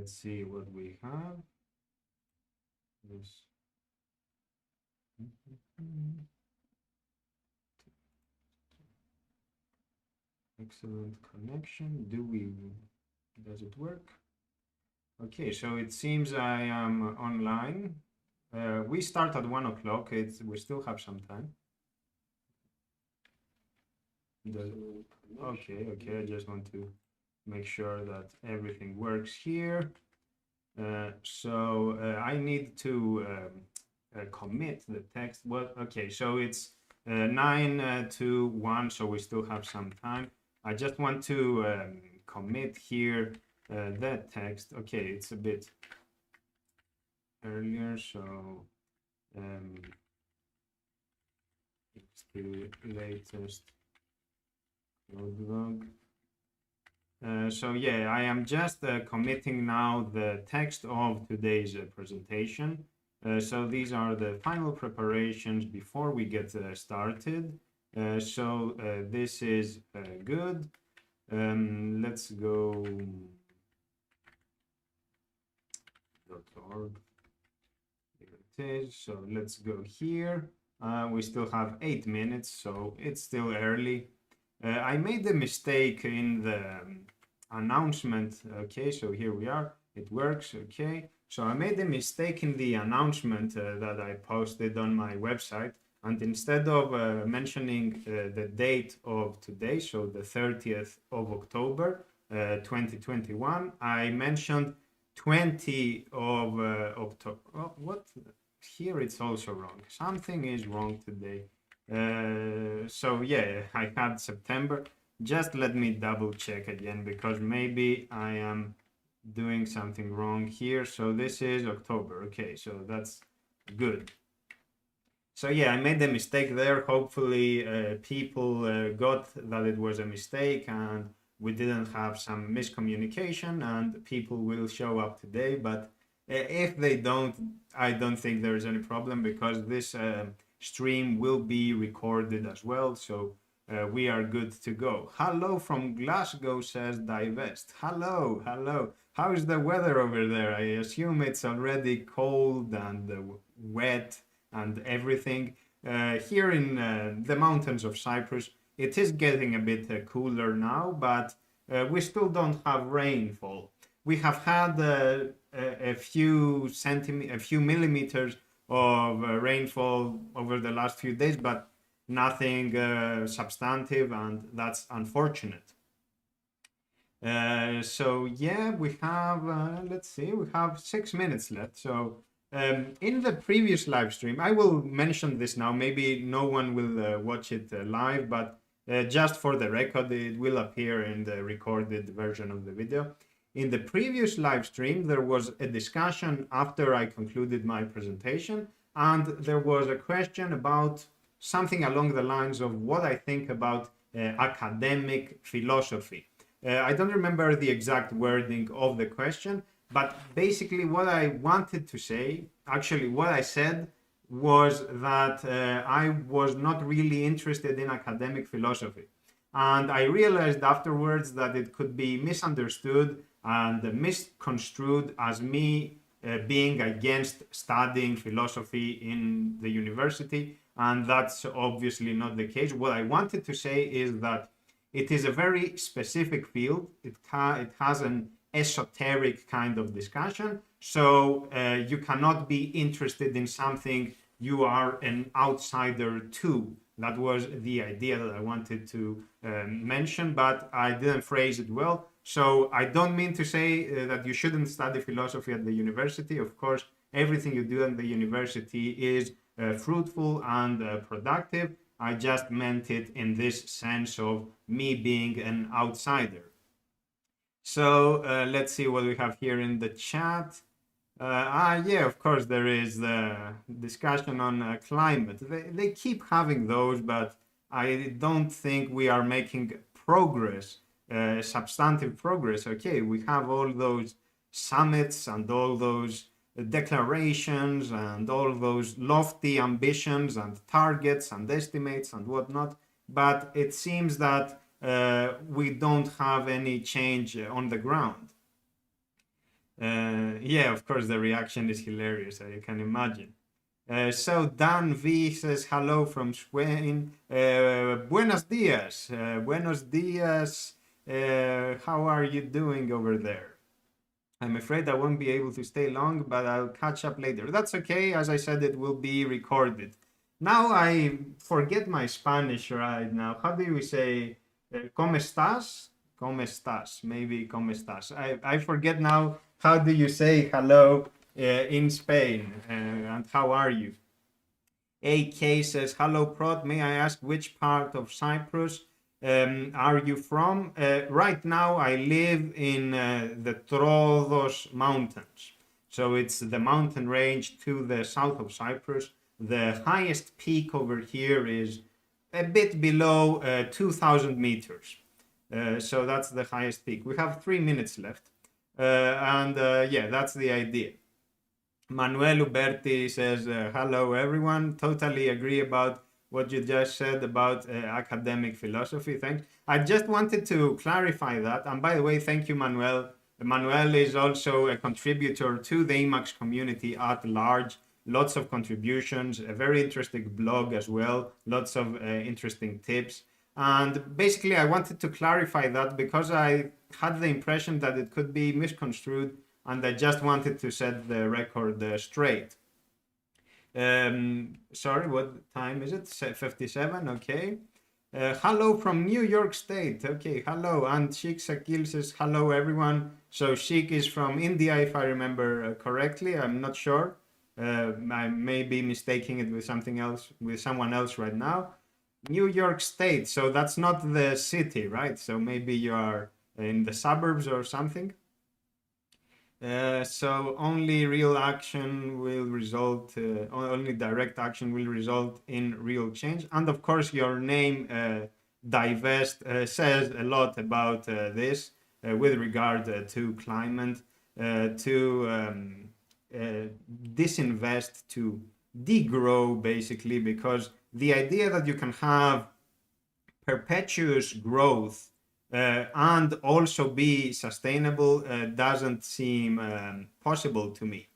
let's see what we have. This. Excellent connection. Does it work? Okay, so it seems I am online. We start at 1 o'clock. We still have some time. Okay, I just want to make sure that everything works here. I need to commit the text. Well, okay, so it's 9 to 1, so we still have some time. I just want to commit here that text. Okay, it's a bit earlier, so it's the latest code log. So yeah, I am just committing now the text of today's presentation. So these are the final preparations before we get started. This is good. Let's go .org. Here it is. So let's go here. We still have 8 minutes, so it's still early. I made a mistake in the announcement. Okay, so here we are. It works. Okay, so I made a mistake in the announcement that I posted on my website, and instead of mentioning the date of today, so the 30th of October 2021, I mentioned 20 of October. Oh, what? Here it's also wrong. Something is wrong today. So yeah, I had September. Just let me double check again, because maybe I am doing something wrong here. So this is October. Okay, so that's good. So yeah, I made a mistake there. Hopefully people got that it was a mistake and we didn't have some miscommunication, and people will show up today. But if they don't, I don't think there is any problem, because this stream will be recorded as well, so we are good to go. Hello from Glasgow, says Divest. Hello. How is the weather over there? I assume it's already cold and wet and everything. Here in the mountains of Cyprus, it is getting a bit cooler now, but we still don't have rainfall. We have had a few millimeters of rainfall over the last few days, but nothing substantive, and that's unfortunate. So yeah, we have, let's see, we have 6 minutes left. So in the previous live stream, I will mention this now, maybe no one will watch it live, but just for the record, it will appear in the recorded version of the video. In the previous live stream, there was a discussion after I concluded my presentation, and there was a question about something along the lines of what I think about academic philosophy. I don't remember the exact wording of the question, but basically what I wanted to say, actually what I said, was that I was not really interested in academic philosophy. And I realized afterwards that it could be misunderstood and misconstrued as me being against studying philosophy in the university, and that's obviously not the case. What I wanted to say is that it is a very specific field. It has an esoteric kind of discussion, so you cannot be interested in something you are an outsider to. That was the idea that I wanted to mention, but I didn't phrase it well. So I don't mean to say that you shouldn't study philosophy at the university. Of course, everything you do at the university is fruitful and productive. I just meant it in this sense of me being an outsider. So let's see what we have here in the chat. Yeah, of course, there is the discussion on climate. They keep having those, but I don't think we are making progress, substantive progress. Okay, we have all those summits and all those declarations and all those lofty ambitions and targets and estimates and whatnot, but it seems that we don't have any change on the ground. Yeah, of course, the reaction is hilarious. I can imagine. So Dan V says hello from Spain. Buenos dias. Buenos dias. How are you doing over there? I'm afraid I won't be able to stay long, but I'll catch up later. That's okay. As I said, it will be recorded. Now I forget my Spanish right now. How do we say ¿cómo estás? ¿Cómo estás? Maybe ¿cómo estás? I forget now. How do you say hello in Spain? And how are you? AK says, hello, Prod. May I ask which part of Cyprus are you from? Right now, I live in the Troodos Mountains. So it's the mountain range to the south of Cyprus. The highest peak over here is a bit below 2,000 meters. So that's the highest peak. We have 3 minutes left. Yeah, that's the idea. Manuel Uberti says, hello everyone. Totally agree about what you just said about academic philosophy. Thanks. I just wanted to clarify that. And by the way, thank you, Manuel. Manuel is also a contributor to the Emacs community at large. Lots of contributions, a very interesting blog as well. Lots of interesting tips. And basically, I wanted to clarify that because I had the impression that it could be misconstrued, and I just wanted to set the record straight. Sorry, what time is it? 57, okay. Hello from New York State. Okay, hello. And Sheikh Sakil says, hello everyone. So Sheikh is from India, if I remember correctly. I'm not sure. I may be mistaking it with something else, with someone else right now. New York State. So that's not the city, right? So maybe you are in the suburbs or something. So only real action will result, only direct action will result in real change. And of course, your name, divest, says a lot about this with regard to climate, to disinvest, to degrow, basically, because the idea that you can have perpetuous growth and also be sustainable doesn't seem possible to me.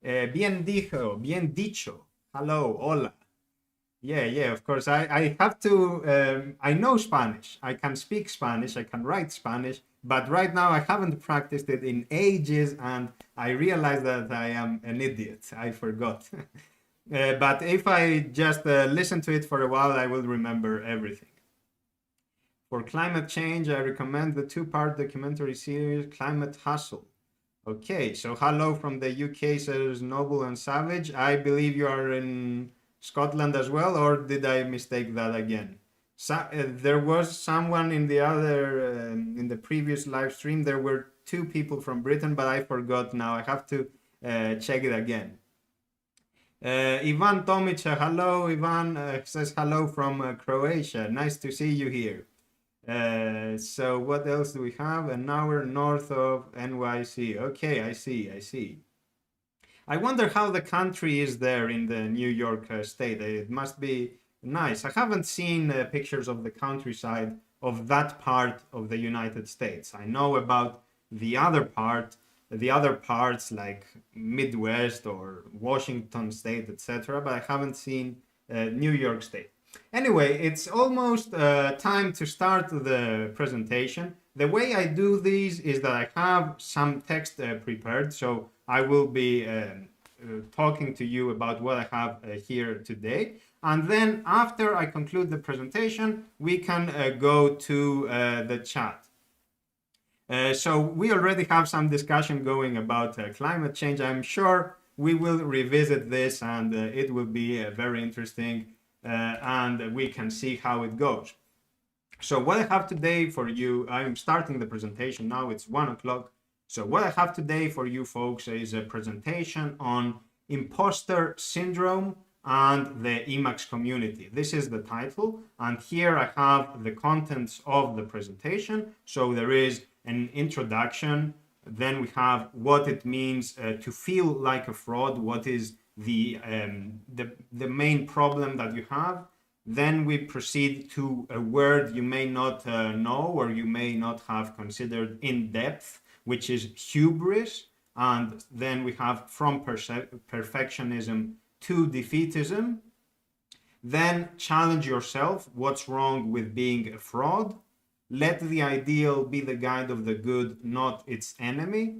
Bien dicho. Hello, hola. Yeah, of course. I have to, I know Spanish. I can speak Spanish. I can write Spanish. But right now I haven't practiced it in ages and I realize that I am an idiot. I forgot. But if I just listen to it for a while, I will remember everything. For climate change, I recommend the 2-part documentary series Climate Hustle. Okay, so hello from the UK, says Noble and Savage. I believe you are in Scotland as well, or did I mistake that again? There was someone in the other, in the previous live stream, there were 2 people from Britain, but I forgot now. I have to check it again. Ivan Tomic, hello. Ivan says hello from Croatia. Nice to see you here. So what else do we have? An hour north of NYC. Okay, I see. I wonder how the country is there in the New York state. It must be nice. I haven't seen pictures of the countryside of that part of the United States. I know about the other parts like Midwest or Washington State, etc., but I haven't seen New York State. Anyway, it's almost time to start the presentation. The way I do these is that I have some text prepared, so I will be talking to you about what I have here today. And then after I conclude the presentation, we can go to the chat. So we already have some discussion going about climate change. I'm sure we will revisit this and it will be very interesting. And we can see how it goes. So what I have today for you, I'm starting the presentation now, it's 1 o'clock. So what I have today for you folks is a presentation on imposter syndrome and the Emacs community. This is the title, and here I have the contents of the presentation. So there is an introduction, then we have what it means to feel like a fraud, what is the main problem that you have. Then we proceed to a word you may not know or you may not have considered in depth, which is hubris, and then we have from perfectionism to defeatism. Then challenge yourself, what's wrong with being a fraud? Let the ideal be the guide of the good, not its enemy.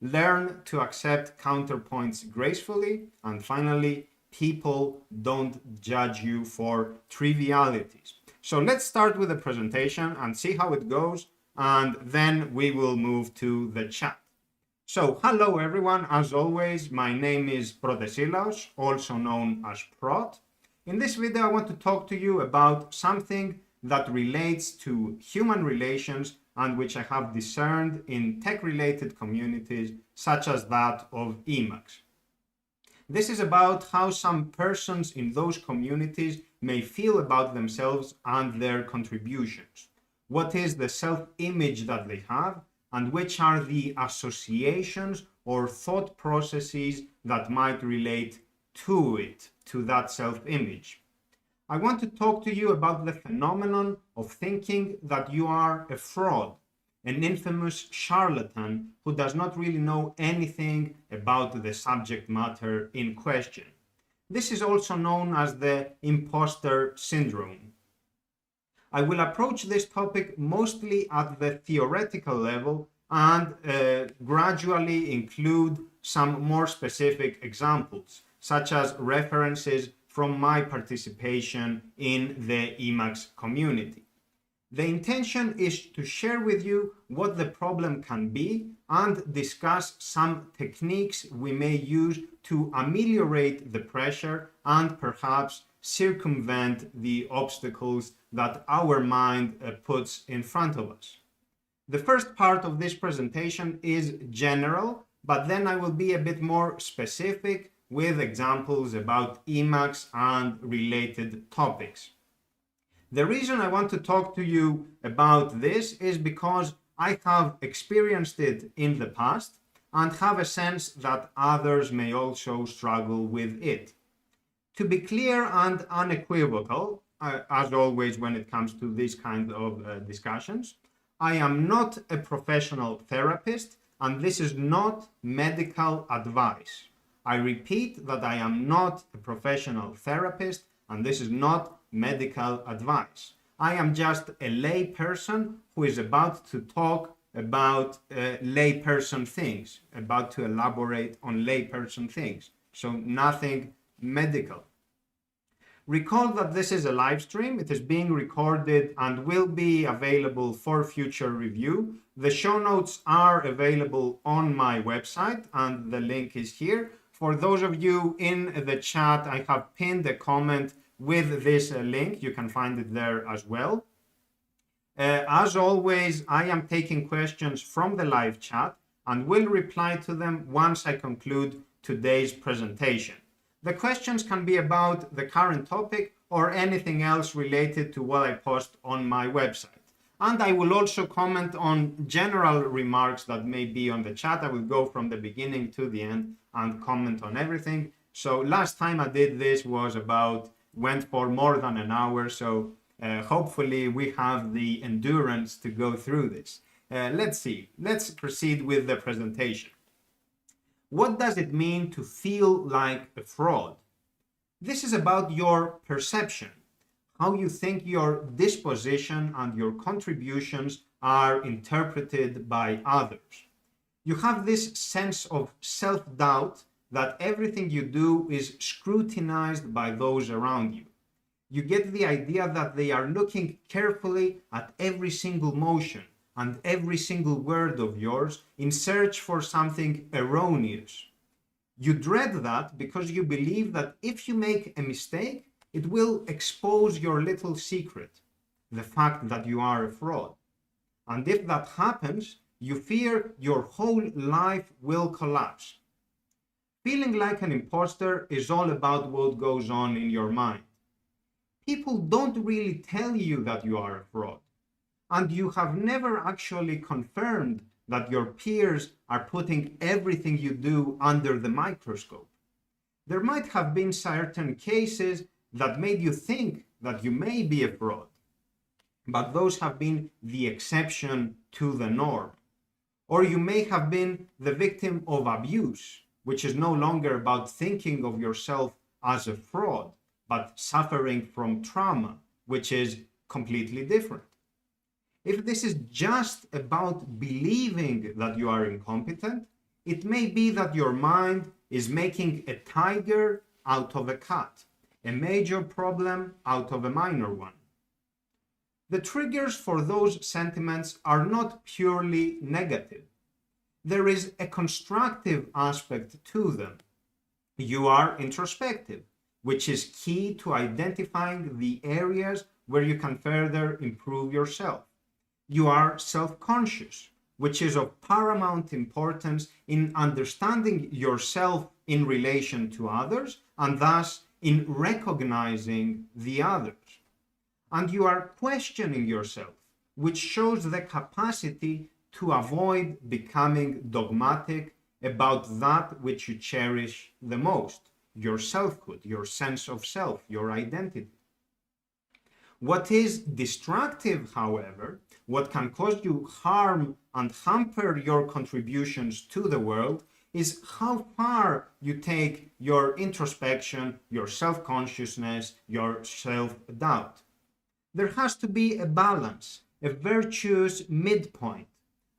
Learn to accept counterpoints gracefully. And finally, people don't judge you for trivialities. So let's start with the presentation and see how it goes, and then we will move to the chat. So hello everyone, as always, my name is Protesilaos, also known as Prot. In this video I want to talk to you about something that relates to human relations and which I have discerned in tech-related communities such as that of Emacs. This is about how some persons in those communities may feel about themselves and their contributions. What is the self-image that they have, and which are the associations or thought processes that might relate to it, to that self-image. I want to talk to you about the phenomenon of thinking that you are a fraud, an infamous charlatan who does not really know anything about the subject matter in question. This is also known as the impostor syndrome. I will approach this topic mostly at the theoretical level and gradually include some more specific examples, such as references from my participation in the Emacs community. The intention is to share with you what the problem can be and discuss some techniques we may use to ameliorate the pressure and perhaps circumvent the obstacles that our mind puts in front of us. The first part of this presentation is general, but then I will be a bit more specific with examples about Emacs and related topics. The reason I want to talk to you about this is because I have experienced it in the past and have a sense that others may also struggle with it. To be clear and unequivocal, as always when it comes to this kind of discussions, I am not a professional therapist and this is not medical advice. I repeat that I am not a professional therapist and this is not medical advice. I am just a lay person who is about to talk about lay person things, about to elaborate on lay person things. So nothing medical. Recall that this is a live stream. It is being recorded and will be available for future review. The show notes are available on my website and the link is here. For those of you in the chat, I have pinned a comment with this link. You can find it there as well. As always, I am taking questions from the live chat and will reply to them once I conclude today's presentation. The questions can be about the current topic or anything else related to what I post on my website. And I will also comment on general remarks that may be on the chat. I will go from the beginning to the end and comment on everything. So last time I did this went for more than an hour. So hopefully we have the endurance to go through this. Let's see. Let's proceed with the presentation. What does it mean to feel like a fraud? This is about your perception, how you think your disposition and your contributions are interpreted by others. You have this sense of self-doubt that everything you do is scrutinized by those around you. You get the idea that they are looking carefully at every single motion and every single word of yours in search for something erroneous. You dread that because you believe that if you make a mistake, it will expose your little secret, the fact that you are a fraud. And if that happens, you fear your whole life will collapse. Feeling like an imposter is all about what goes on in your mind. People don't really tell you that you are a fraud. And you have never actually confirmed that your peers are putting everything you do under the microscope. There might have been certain cases that made you think that you may be a fraud, but those have been the exception to the norm. Or you may have been the victim of abuse, which is no longer about thinking of yourself as a fraud, but suffering from trauma, which is completely different. If this is just about believing that you are incompetent, it may be that your mind is making a tiger out of a cat, a major problem out of a minor one. The triggers for those sentiments are not purely negative. There is a constructive aspect to them. You are introspective, which is key to identifying the areas where you can further improve yourself. You are self-conscious, which is of paramount importance in understanding yourself in relation to others and thus in recognizing the others. And you are questioning yourself, which shows the capacity to avoid becoming dogmatic about that which you cherish the most, your selfhood, your sense of self, your identity. What is destructive, however, what can cause you harm and hamper your contributions to the world, is how far you take your introspection, your self-consciousness, your self-doubt. There has to be a balance, a virtuous midpoint.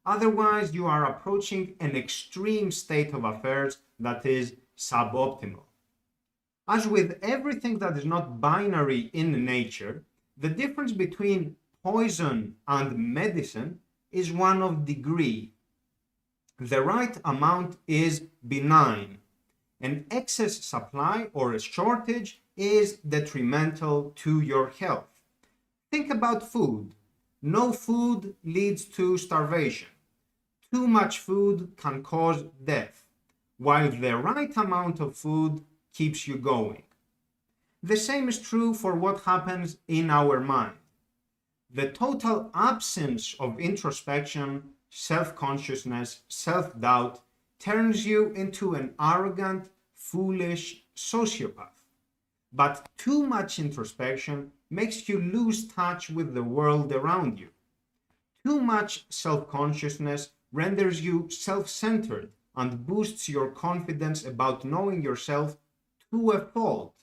Otherwise, you are approaching an extreme state of affairs that is suboptimal. As with everything that is not binary in nature, the difference between poison and medicine is one of degree. The right amount is benign. An excess supply or a shortage is detrimental to your health. Think about food. No food leads to starvation. Too much food can cause death, while the right amount of food keeps you going. The same is true for what happens in our mind. The total absence of introspection, self-consciousness, self-doubt turns you into an arrogant, foolish sociopath. But too much introspection makes you lose touch with the world around you. Too much self-consciousness renders you self-centered and boosts your confidence about knowing yourself to a fault,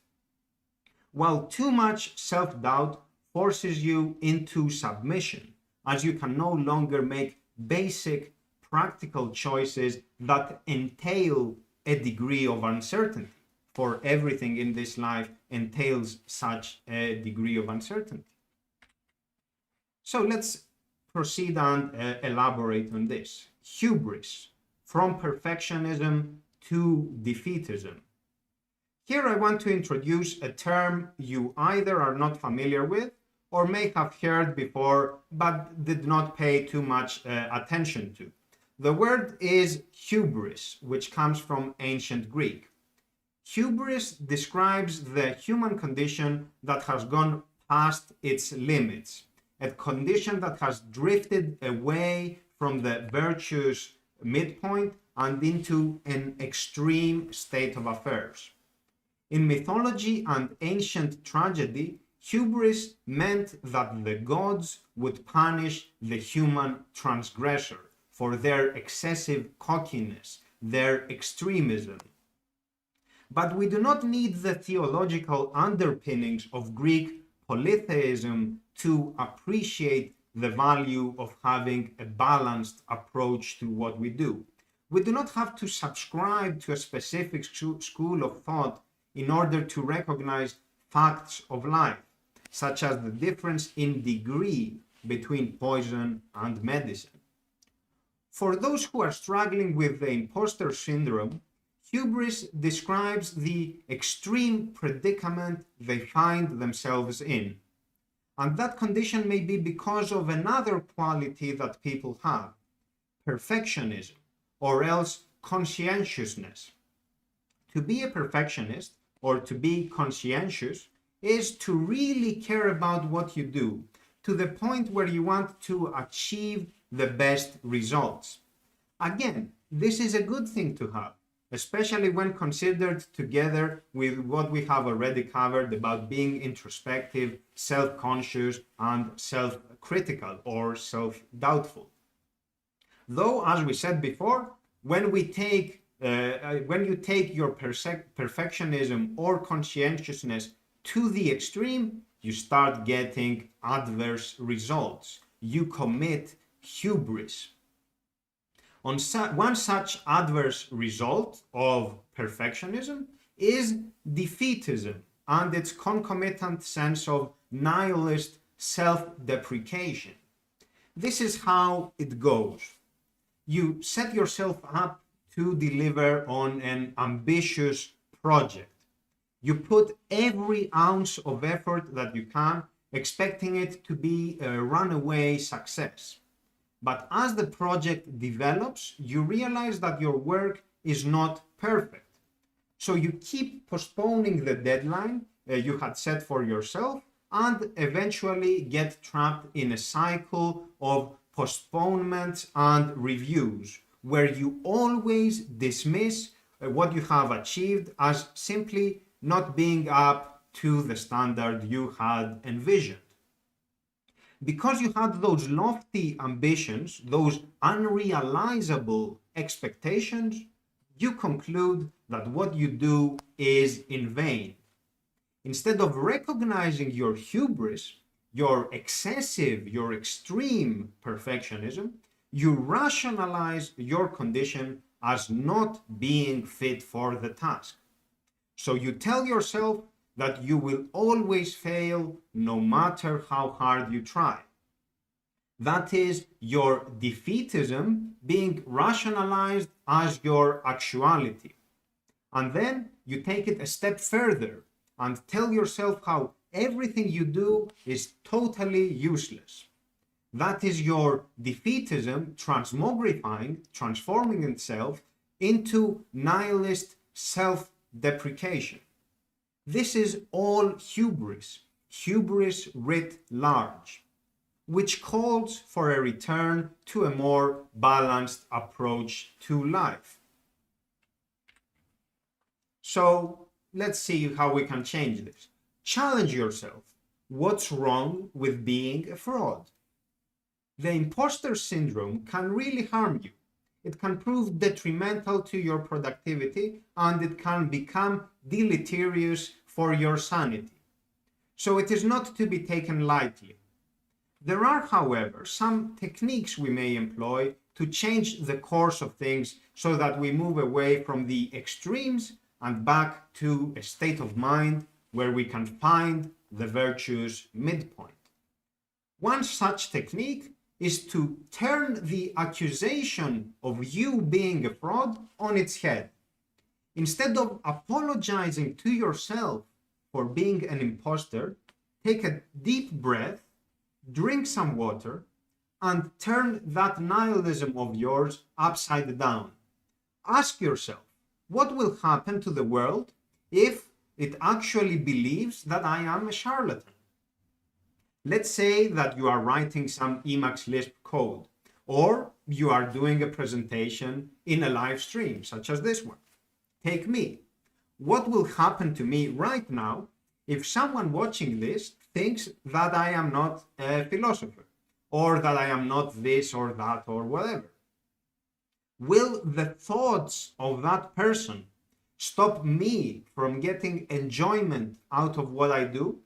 while too much self-doubt forces you into submission, as you can no longer make basic practical choices that entail a degree of uncertainty. For everything in this life entails such a degree of uncertainty. So let's proceed and elaborate on this. Hubris, from perfectionism to defeatism. Here I want to introduce a term you either are not familiar with or may have heard before but did not pay too much attention to. The word is hubris, which comes from ancient Greek. Hubris describes the human condition that has gone past its limits, a condition that has drifted away from the virtuous midpoint and into an extreme state of affairs. In mythology and ancient tragedy, hubris meant that the gods would punish the human transgressor for their excessive cockiness, their extremism. But we do not need the theological underpinnings of Greek polytheism to appreciate the value of having a balanced approach to what we do. We do not have to subscribe to a specific school of thought in order to recognize facts of life, such as the difference in degree between poison and medicine. For those who are struggling with the impostor syndrome, hubris describes the extreme predicament they find themselves in. And that condition may be because of another quality that people have, perfectionism, or else conscientiousness. To be a perfectionist or to be conscientious is to really care about what you do, to the point where you want to achieve the best results. Again, this is a good thing to have, especially when considered together with what we have already covered about being introspective, self-conscious, and self-critical or self-doubtful. Though, as we said before, when you take your perfectionism or conscientiousness to the extreme, you start getting adverse results. You commit hubris. One such adverse result of perfectionism is defeatism and its concomitant sense of nihilist self-deprecation. This is how it goes. You set yourself up to deliver on an ambitious project. You put every ounce of effort that you can, expecting it to be a runaway success. But as the project develops, you realize that your work is not perfect. So you keep postponing the deadline you had set for yourself and eventually get trapped in a cycle of postponements and reviews where you always dismiss what you have achieved as simply not being up to the standard you had envisioned. Because you had those lofty ambitions, those unrealizable expectations, you conclude that what you do is in vain. Instead of recognizing your hubris, your excessive, your extreme perfectionism, you rationalize your condition as not being fit for the task. So you tell yourself that you will always fail no matter how hard you try. That is your defeatism being rationalized as your actuality. And then you take it a step further and tell yourself how everything you do is totally useless. That is your defeatism transforming itself into nihilist self-deprecation. This is all hubris writ large, which calls for a return to a more balanced approach to life. So let's see how we can change this. Challenge yourself. What's wrong with being a fraud? The imposter syndrome can really harm you. It can prove detrimental to your productivity and it can become deleterious for your sanity. So it is not to be taken lightly. There are, however, some techniques we may employ to change the course of things so that we move away from the extremes and back to a state of mind where we can find the virtuous midpoint. One such technique is to turn the accusation of you being a fraud on its head. Instead of apologizing to yourself for being an imposter, take a deep breath, drink some water, and turn that nihilism of yours upside down. Ask yourself, what will happen to the world if it actually believes that I am a charlatan? Let's say that you are writing some Emacs Lisp code, or you are doing a presentation in a live stream, such as this one. Take me. What will happen to me right now if someone watching this thinks that I am not a philosopher, or that I am not this or that or whatever? Will the thoughts of that person stop me from getting enjoyment out of what I do?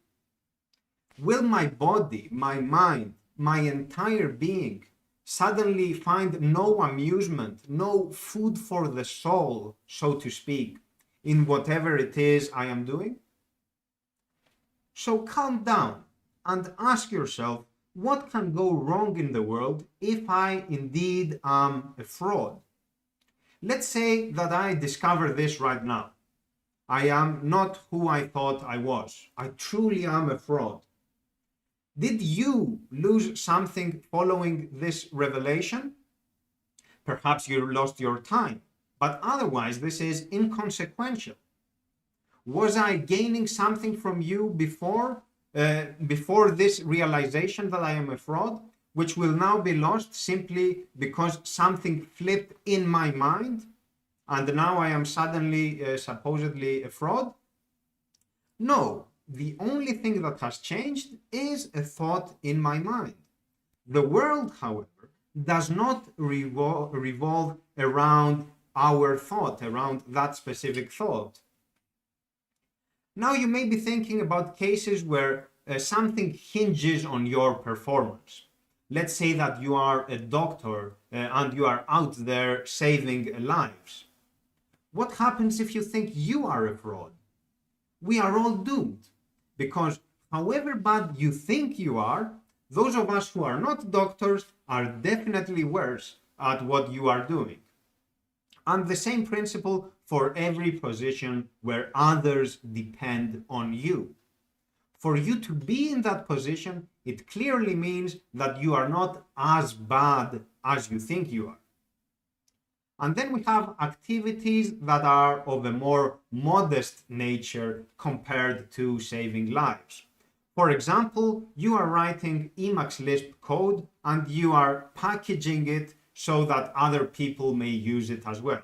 Will my body, my mind, my entire being suddenly find no amusement, no food for the soul, so to speak, in whatever it is I am doing? So calm down and ask yourself, what can go wrong in the world if I indeed am a fraud? Let's say that I discover this right now. I am not who I thought I was. I truly am a fraud. Did you lose something following this revelation? Perhaps you lost your time, but otherwise this is inconsequential. Was I gaining something from you before this realization that I am a fraud, which will now be lost simply because something flipped in my mind and now I am suddenly supposedly a fraud? No. The only thing that has changed is a thought in my mind. The world, however, does not revolve around our thought, around that specific thought. Now you may be thinking about cases where something hinges on your performance. Let's say that you are a doctor and you are out there saving lives. What happens if you think you are a fraud? We are all doomed, because however bad you think you are, those of us who are not doctors are definitely worse at what you are doing. And the same principle for every position where others depend on you. For you to be in that position, it clearly means that you are not as bad as you think you are. And then we have activities that are of a more modest nature compared to saving lives. For example, you are writing Emacs Lisp code and you are packaging it so that other people may use it as well.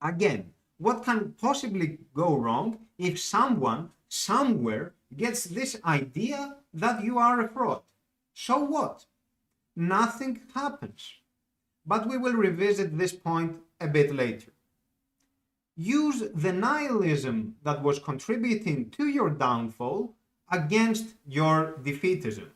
Again, what can possibly go wrong if someone somewhere gets this idea that you are a fraud? So what? Nothing happens. But we will revisit this point a bit later. Use the nihilism that was contributing to your downfall against your defeatism.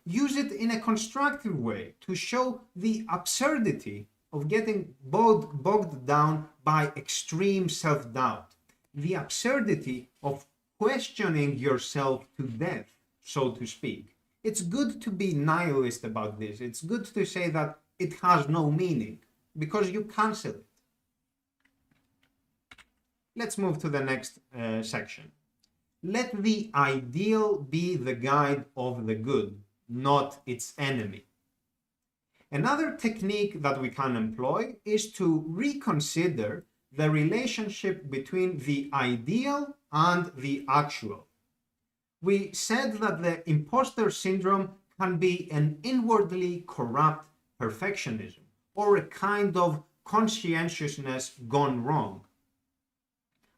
Use it in a constructive way to show the absurdity of getting bogged down by extreme self-doubt, the absurdity of questioning yourself to death, so to speak. It's good to be nihilist about this. It's good to say that it has no meaning, because you cancel it. Let's move to the next section. Let the ideal be the guide of the good, not its enemy. Another technique that we can employ is to reconsider the relationship between the ideal and the actual. We said that the imposter syndrome can be an inwardly corrupt perfectionism, or a kind of conscientiousness gone wrong.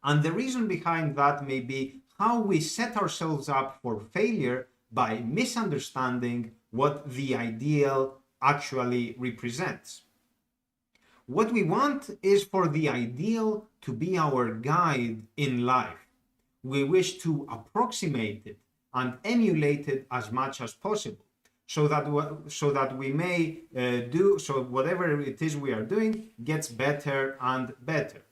And the reason behind that may be how we set ourselves up for failure by misunderstanding what the ideal actually represents. What we want is for the ideal to be our guide in life. We wish to approximate it and emulate it as much as possible, so that we may so whatever it is we are doing gets better and better.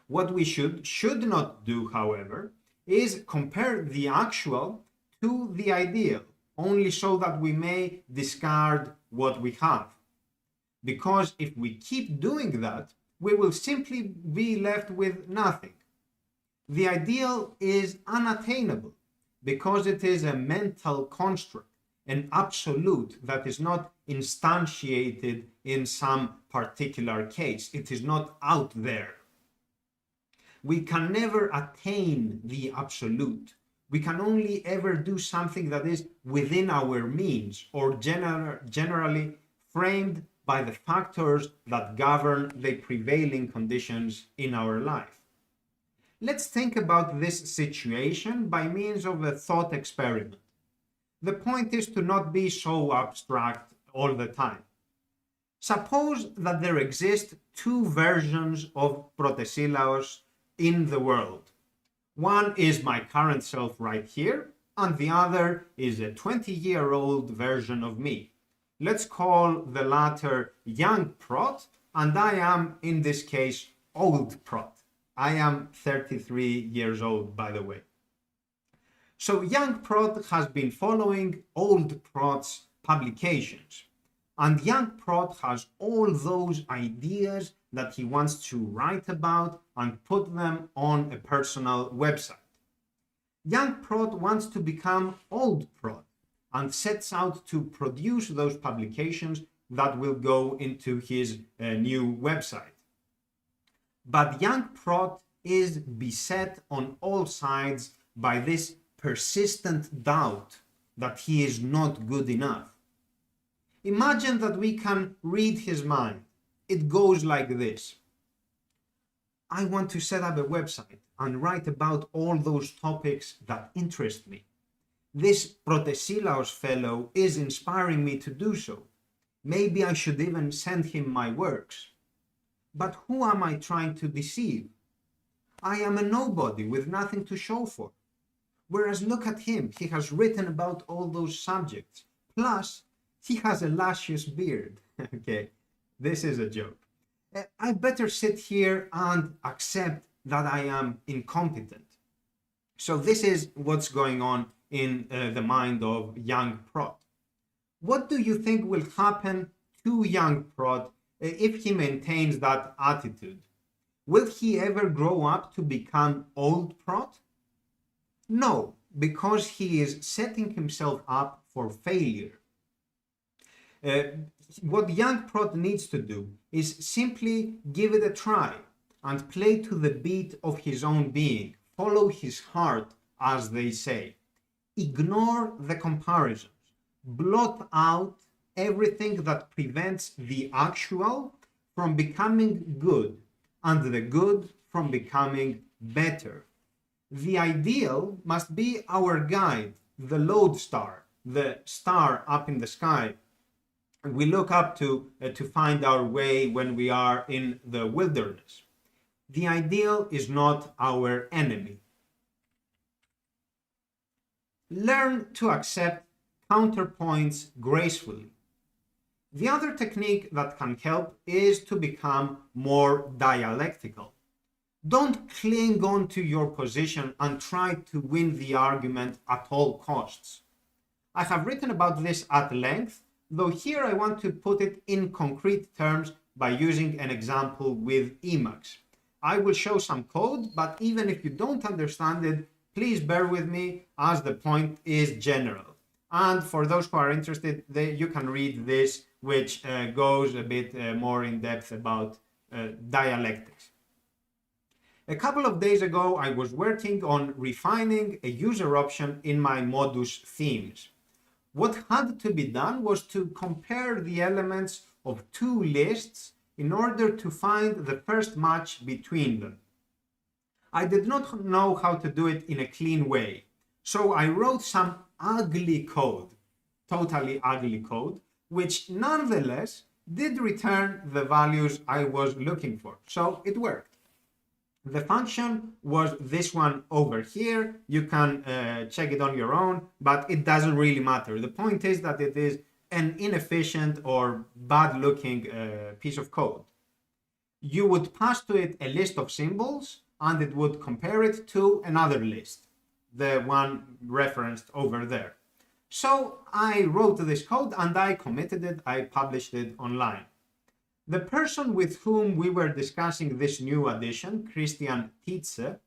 What we should not do, however, is compare the actual to the ideal, only so that we may discard what we have. Because if we keep doing that, we will simply be left with nothing. The ideal is unattainable because it is a mental construct, an absolute that is not instantiated in some particular case. It is not out there. We can never attain the absolute. We can only ever do something that is within our means, or generally framed by the factors that govern the prevailing conditions in our life. Let's think about this situation by means of a thought experiment. The point is to not be so abstract all the time. Suppose that there exist two versions of Protesilaos in the world. One is my current self right here, and the other is a 20-year-old version of me. Let's call the latter young Prot, and I am, in this case, old Prot. I am 33 years old, by the way. So young Prot has been following old Prot's publications, and young Prot has all those ideas that he wants to write about and put them on a personal website. Young Prot wants to become old Prot and sets out to produce those publications that will go into his new website. But young Prot is beset on all sides by this persistent doubt that he is not good enough. Imagine that we can read his mind. It goes like this. I want to set up a website and write about all those topics that interest me. This Protesilaos fellow is inspiring me to do so. Maybe I should even send him my works. But who am I trying to deceive? I am a nobody with nothing to show for. Whereas look at him, he has written about all those subjects. Plus, he has a luscious beard. Okay, this is a joke. I better sit here and accept that I am incompetent. So this is what's going on in the mind of young Prot. What do you think will happen to young Prot if he maintains that attitude? Will he ever grow up to become old Prot? No, because he is setting himself up for failure. What young Prot needs to do is simply give it a try and play to the beat of his own being. Follow his heart, as they say. Ignore the comparisons. Blot out everything that prevents the actual from becoming good and the good from becoming better. The ideal must be our guide, the lodestar, the star up in the sky we look up to find our way when we are in the wilderness. The ideal is not our enemy. Learn to accept counterpoints gracefully. The other technique that can help is to become more dialectical. Don't cling on to your position and try to win the argument at all costs. I have written about this at length, though here I want to put it in concrete terms by using an example with Emacs. I will show some code, but even if you don't understand it, please bear with me as the point is general. And for those who are interested, you can read this, which goes a bit more in depth about dialectics. A couple of days ago, I was working on refining a user option in my Modus themes. What had to be done was to compare the elements of two lists in order to find the first match between them. I did not know how to do it in a clean way, so I wrote some ugly code, totally ugly code, which nonetheless did return the values I was looking for, so it worked. The function was this one over here. You can check it on your own, but it doesn't really matter. The point is that it is an inefficient or bad looking piece of code. You would pass to it a list of symbols and it would compare it to another list, the one referenced over there. So I wrote this code and I committed it, I published it online. The person with whom we were discussing this new addition, Christian Tietze,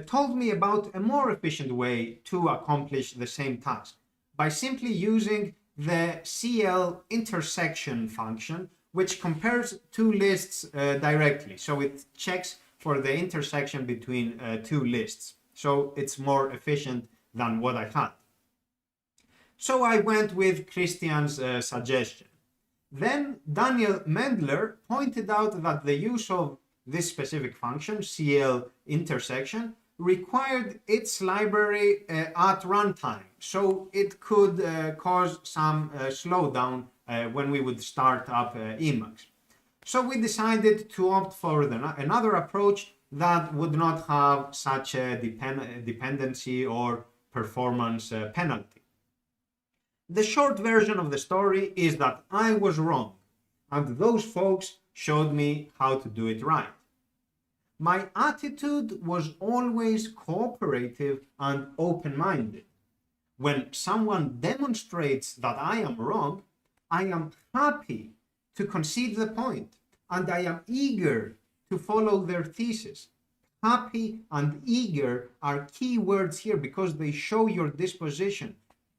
told me about a more efficient way to accomplish the same task by simply using the CL intersection function, which compares two lists directly. So it checks for the intersection between two lists. So it's more efficient than what I had. So I went with Christian's suggestion. Then Daniel Mendler pointed out that the use of this specific function, CL intersection, required its library at runtime, so it could cause some slowdown when we would start up Emacs. So we decided to opt for another approach that would not have such a dependency or performance penalty. The short version of the story is that I was wrong, and those folks showed me how to do it right. My attitude was always cooperative and open-minded. When someone demonstrates that I am wrong, I am happy to concede the point, and I am eager to follow their thesis. Happy and eager are key words here because they show your disposition,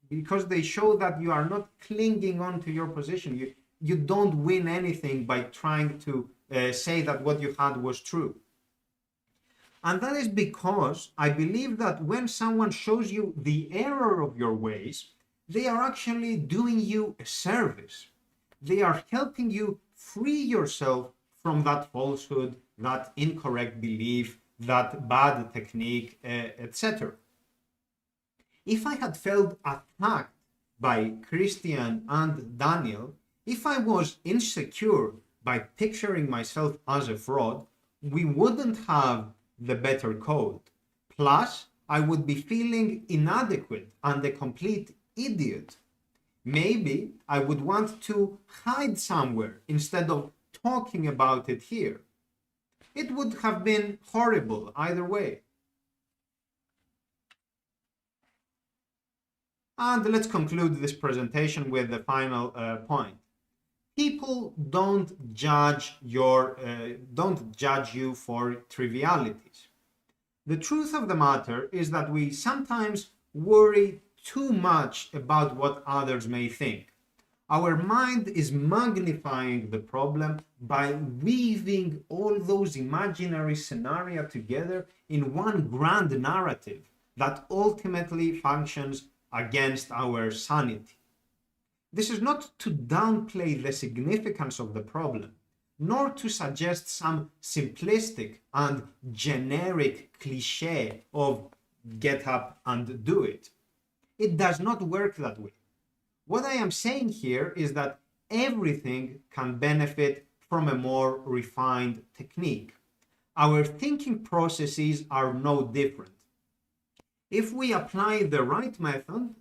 because they show that you are not clinging on to your position. You don't win anything by trying to say that what you had was true. And that is because I believe that when someone shows you the error of your ways, they are actually doing you a service. They are helping you free yourself from that falsehood, that incorrect belief, that bad technique, etc. If I had felt attacked by Christian and Daniel, If I was insecure by picturing myself as a fraud, we wouldn't have the better code. Plus, I would be feeling inadequate and a complete idiot. Maybe I would want to hide somewhere instead of talking about it here. It would have been horrible either way. And let's conclude this presentation with the final point. People don't judge you for trivialities. The truth of the matter is that we sometimes worry too much about what others may think. Our mind is magnifying the problem by weaving all those imaginary scenarios together in one grand narrative that ultimately functions against our sanity. This is not to downplay the significance of the problem, nor to suggest some simplistic and generic cliche of get up and do it. It does not work that way. What I am saying here is that everything can benefit from a more refined technique. Our thinking processes are no different. If we apply the right method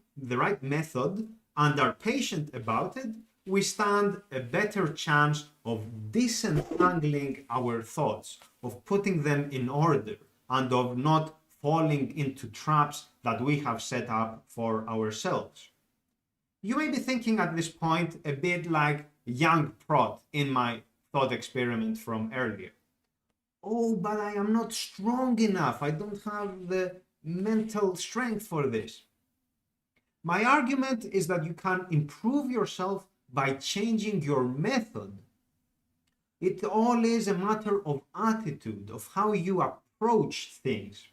and are patient about it, we stand a better chance of disentangling our thoughts, of putting them in order, and of not falling into traps that we have set up for ourselves. You may be thinking at this point a bit like young Prot in my thought experiment from earlier. Oh, but I am not strong enough. I don't have the mental strength for this. My argument is that you can improve yourself by changing your method. It all is a matter of attitude, of how you approach things.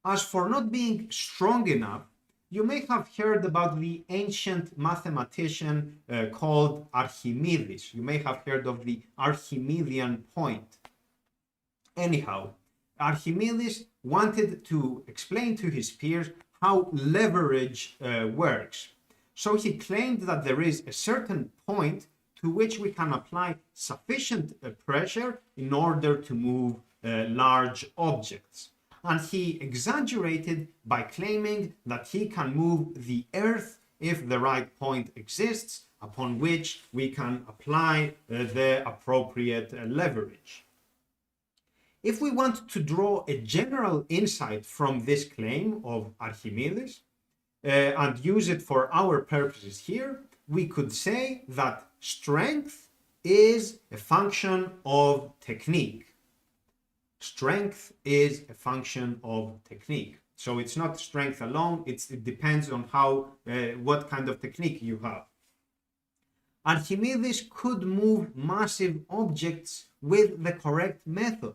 As for not being strong enough, you may have heard about the ancient mathematician called Archimedes. You may have heard of the Archimedean point. Anyhow, Archimedes wanted to explain to his peers how leverage works. So he claimed that there is a certain point to which we can apply sufficient pressure in order to move large objects. And he exaggerated by claiming that he can move the Earth if the right point exists upon which we can apply the appropriate leverage. If we want to draw a general insight from this claim of Archimedes and use it for our purposes here, we could say that strength is a function of technique. Strength is a function of technique. So it's not strength alone, it depends on what kind of technique you have. Archimedes could move massive objects with the correct method,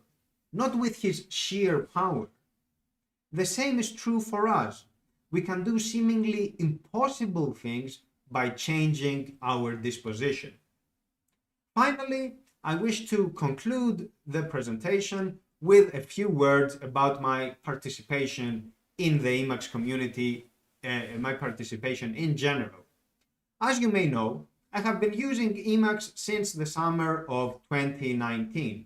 not with his sheer power. The same is true for us. We can do seemingly impossible things by changing our disposition. Finally, I wish to conclude the presentation with a few words about my participation in the Emacs community, my participation in general. As you may know, I have been using Emacs since the summer of 2019.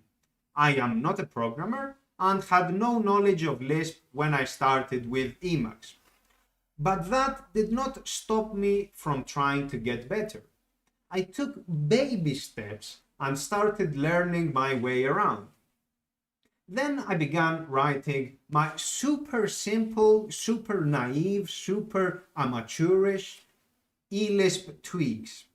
I am not a programmer and had no knowledge of Lisp when I started with Emacs. But that did not stop me from trying to get better. I took baby steps and started learning my way around. Then I began writing my super simple, super naive, super amateurish eLisp tweaks.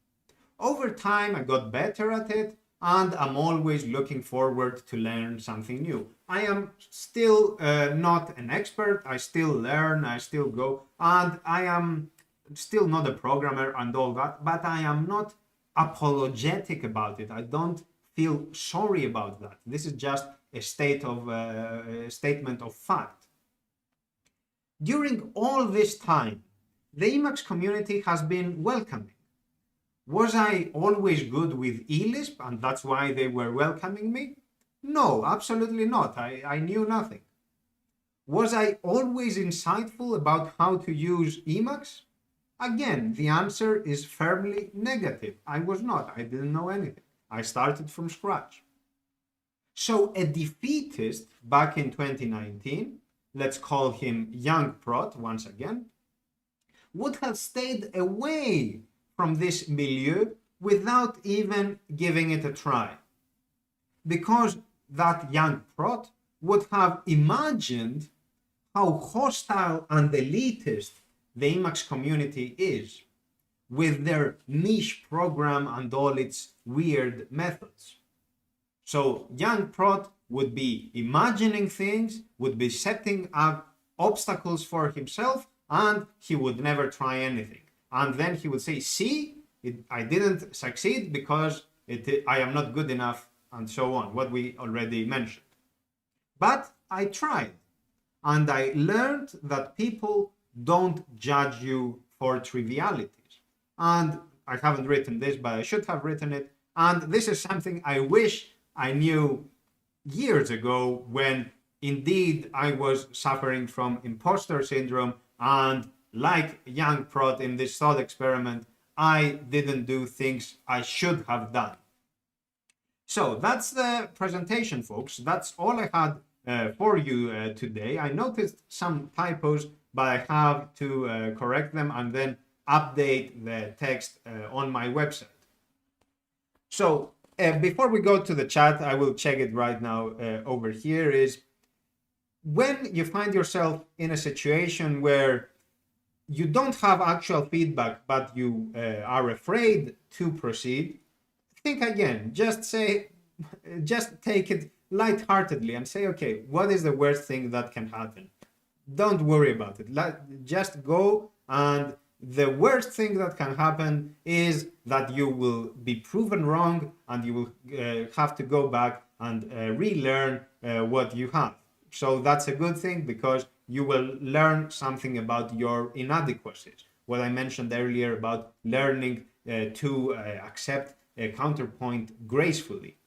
Over time, I got better at it, and I'm always looking forward to learn something new. I am still not an expert. I still learn, I still go, and I am still not a programmer and all that, but I am not apologetic about it. I don't feel sorry about that. This is just a statement of fact. During all this time, the Emacs community has been welcoming. Was I always good with eLisp and that's why they were welcoming me? No, absolutely not. I knew nothing. Was I always insightful about how to use Emacs? Again, the answer is firmly negative. I was not. I didn't know anything. I started from scratch. So a defeatist back in 2019, let's call him young prot once again, would have stayed away from this milieu without even giving it a try. Because that young prot would have imagined how hostile and elitist the Emacs community is, with their niche program and all its weird methods. So young prot would be imagining things, would be setting up obstacles for himself, and he would never try anything. And then he would say, see, I didn't succeed because I am not good enough, and so on, what we already mentioned. But I tried, and I learned that people don't judge you for trivialities. And I haven't written this, but I should have written it. And this is something I wish I knew years ago, when indeed I was suffering from imposter syndrome, and like young prot in this thought experiment, I didn't do things I should have done. So that's the presentation, folks. That's all I had for you today. I noticed some typos, but I have to correct them and then update the text on my website. So before we go to the chat, I will check it right now over here, is when you find yourself in a situation where you don't have actual feedback, but you are afraid to proceed, think again. Just take it lightheartedly and say, okay, what is the worst thing that can happen? Don't worry about it. Just go, and the worst thing that can happen is that you will be proven wrong, and you will have to go back and relearn what you have. So that's a good thing, because you will learn something about your inadequacies. What I mentioned earlier about learning to accept a counterpoint gracefully.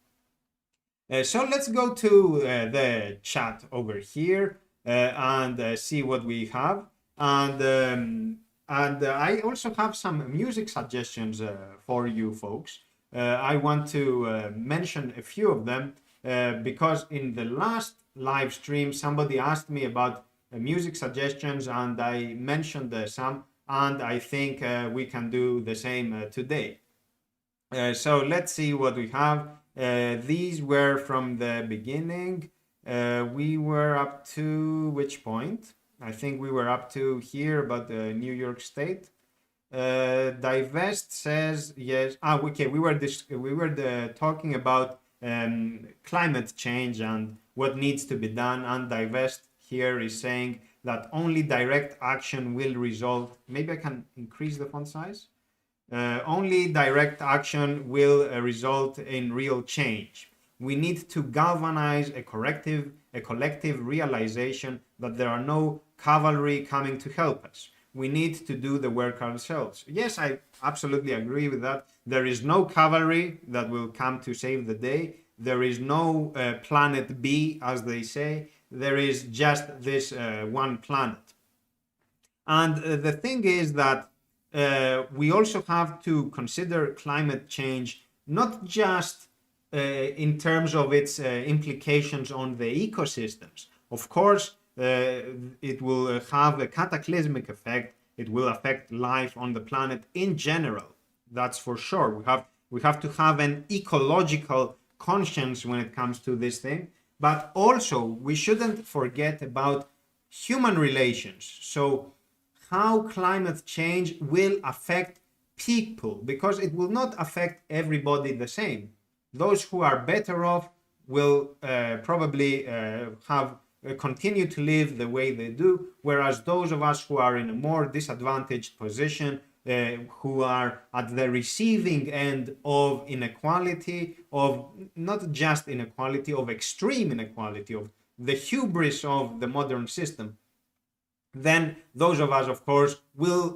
So let's go to the chat over here and see what we have. And I also have some music suggestions for you folks. I want to mention a few of them because in the last live stream somebody asked me about music suggestions, and I mentioned some, and I think we can do the same today. So let's see what we have. These were from the beginning. We were up to which point? I think we were up to here about the New York State. Divest says yes. Okay. We were talking about climate change and what needs to be done. And Divest here is saying that only direct action will result. Maybe I can increase the font size. Only direct action will result in real change. We need to galvanize a collective realization that there are no cavalry coming to help us. We need to do the work ourselves. Yes, I absolutely agree with that. There is no cavalry that will come to save the day. There is no planet B, as they say. There is just this one planet. And the thing is that we also have to consider climate change not just in terms of its implications on the ecosystems. Of course, it will have a cataclysmic effect. It will affect life on the planet in general. That's for sure. We have to have an ecological conscience when it comes to this thing. But also, we shouldn't forget about human relations. So how climate change will affect people, because it will not affect everybody the same. Those who are better off will probably continue to live the way they do, whereas those of us who are in a more disadvantaged position, who are at the receiving end of inequality, of not just inequality, of extreme inequality, of the hubris of the modern system, then those of us, of course, will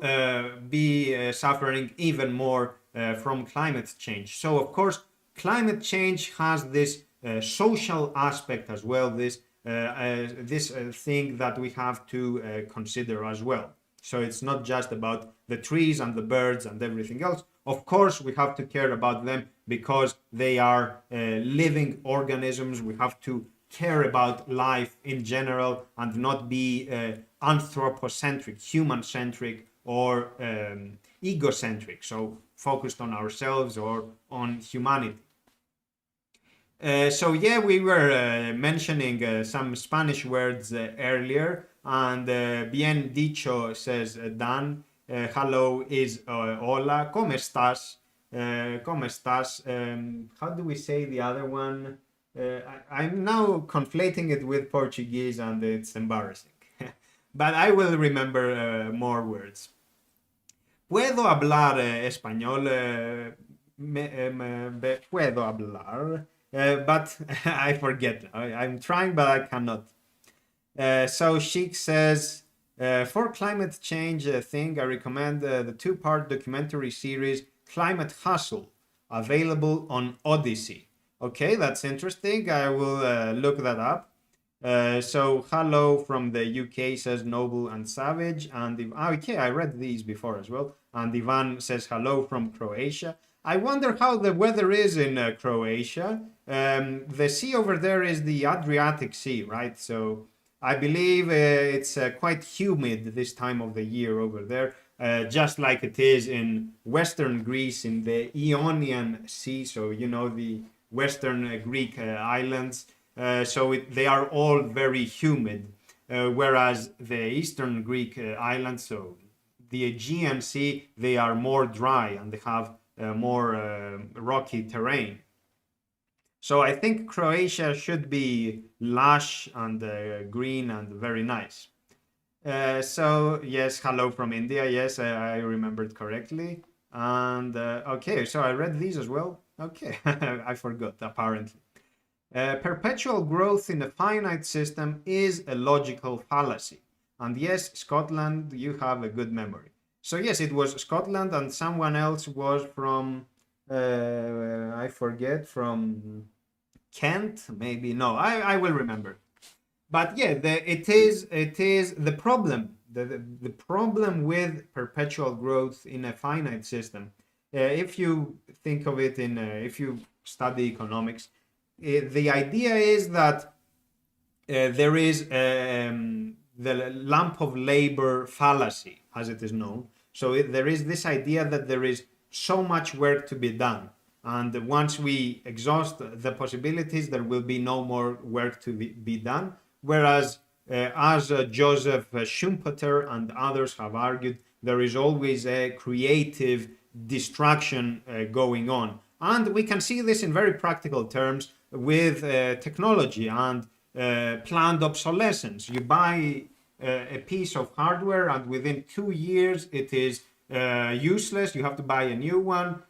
be suffering even more from climate change. So, of course, climate change has this social aspect as well, this thing that we have to consider as well. So it's not just about the trees and the birds and everything else. Of course, we have to care about them because they are living organisms. We have to care about life in general and not be anthropocentric, human-centric, or egocentric, so focused on ourselves or on humanity. So yeah, we were mentioning some Spanish words earlier, and bien dicho says Dan. Hello is hola, ¿cómo estás? ¿Cómo estás? How do we say the other one? I'm now conflating it with Portuguese and it's embarrassing. But I will remember more words. Puedo hablar español, puedo hablar, but I forget. I'm trying, but I cannot. So Sheik says, for climate change thing, I recommend the two-part documentary series Climate Hustle, available on Odyssey. Okay, that's interesting. I will look that up. So hello from the UK says Noble and Savage, and okay, I read these before as well. And Ivan says hello from Croatia. I wonder how the weather is in Croatia. The sea over there is the Adriatic Sea, right? So I believe it's quite humid this time of the year over there, just like it is in Western Greece in the Ionian Sea. So you know the Western Greek islands. So they are all very humid, whereas the Eastern Greek islands, so the Aegean Sea, they are more dry and they have more rocky terrain. So I think Croatia should be lush and green and very nice. So yes, hello from India. Yes, I remembered correctly. And okay, so I read these as well. Okay, I forgot apparently. Perpetual growth in a finite system is a logical fallacy. And yes, Scotland, you have a good memory. So yes, it was Scotland, and someone else was from, I forget, from Kent, maybe. No, I will remember. But yeah, it is the problem. The problem with perpetual growth in a finite system. If you think of it if you study economics, the idea is that there is the lump of labor fallacy, as it is known. So there is this idea that there is so much work to be done. And once we exhaust the possibilities, there will be no more work to be done. Whereas, as Joseph Schumpeter and others have argued, there is always a creative destruction going on. And we can see this in very practical terms with technology and planned obsolescence. You buy a piece of hardware and within 2 years it is useless. You have to buy a new one.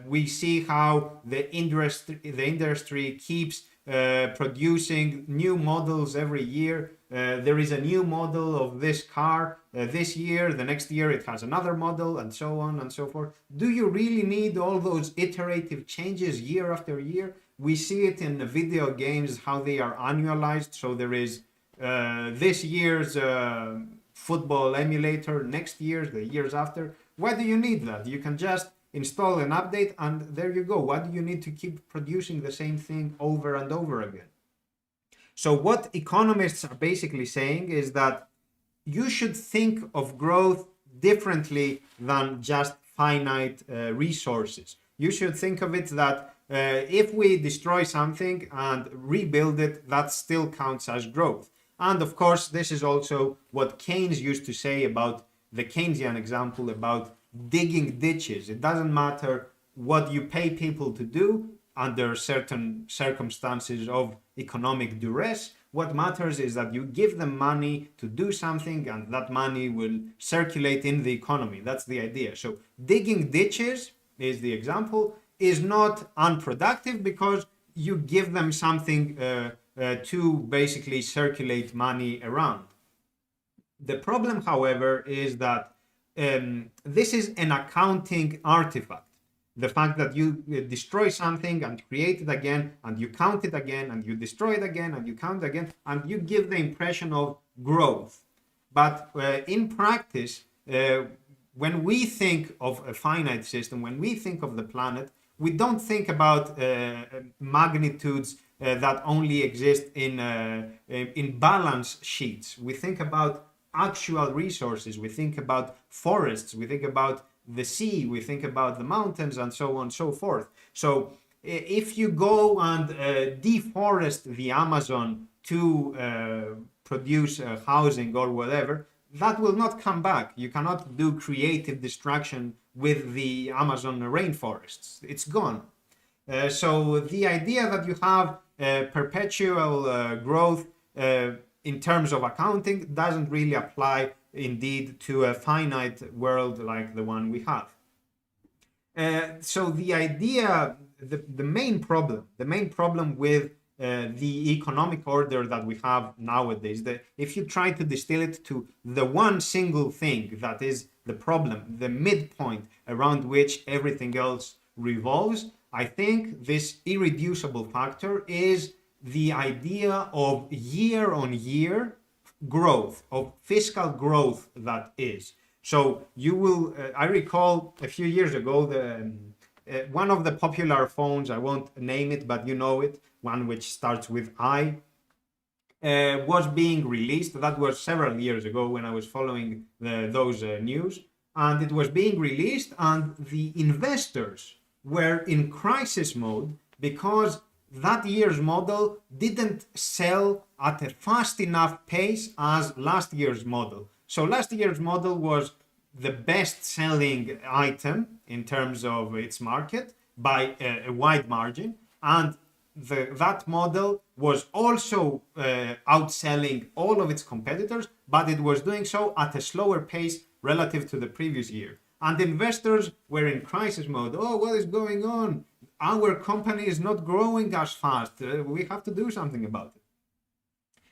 We see how the industry keeps producing new models every year. There is a new model of this car this year, the next year it has another model, and so on and so forth. Do you really need all those iterative changes year after year? We see it in the video games, how they are annualized. So there is this year's football emulator, next year's, the years after. Why do you need that? You can just install an update and there you go. Why do you need to keep producing the same thing over and over again? So what economists are basically saying is that you should think of growth differently than just finite resources. You should think of it that if we destroy something and rebuild it, that still counts as growth. And of course, this is also what Keynes used to say about the Keynesian example about digging ditches. It doesn't matter what you pay people to do under certain circumstances of economic duress. What matters is that you give them money to do something and that money will circulate in the economy. That's the idea. So digging ditches is the example, is not unproductive because you give them something to basically circulate money around. The problem, however, is that this is an accounting artifact. The fact that you destroy something and create it again, and you count it again, and you destroy it again, and you count it again, and you give the impression of growth. But in practice, when we think of a finite system, when we think of the planet, we don't think about magnitudes that only exist in balance sheets. We think about actual resources. We think about forests. We think about the sea. We think about the mountains, and so on and so forth. So if you go and deforest the Amazon to produce housing or whatever, that will not come back. You cannot do creative destruction with the Amazon rainforests. It's gone. So the idea that you have perpetual growth in terms of accounting doesn't really apply indeed to a finite world like the one we have. So the idea, the main problem with the economic order that we have nowadays, that if you try to distill it to the one single thing that is the problem, the midpoint around which everything else revolves, I think this irreducible factor is the idea of year-on-year growth, of fiscal growth, that is. So you will, I recall a few years ago, one of the popular phones, I won't name it, but you know it, one which starts with I, was being released. That was several years ago when I was following those news. And it was being released, and the investors were in crisis mode because that year's model didn't sell at a fast enough pace as last year's model. So last year's model was the best selling item in terms of its market by a wide margin, and that model was also outselling all of its competitors, but it was doing so at a slower pace relative to the previous year. And investors were in crisis mode. Oh, what is going on? Our company is not growing as fast. We have to do something about it.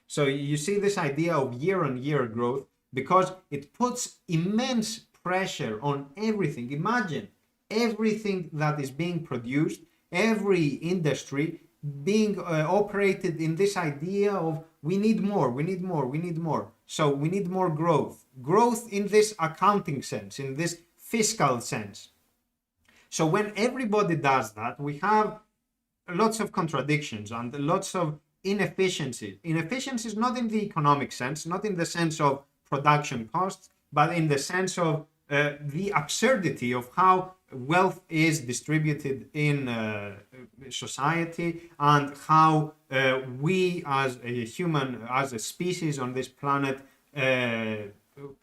So you see this idea of year-on-year growth, because it puts immense pressure on everything. Imagine everything that is being produced, every industry being operated in this idea of we need more, we need more, we need more. So we need more growth. Growth in this accounting sense, in this fiscal sense. So when everybody does that, we have lots of contradictions and lots of inefficiencies. Inefficiencies not in the economic sense, not in the sense of production costs, but in the sense of the absurdity of how wealth is distributed in society, and how we as a human, as a species on this planet,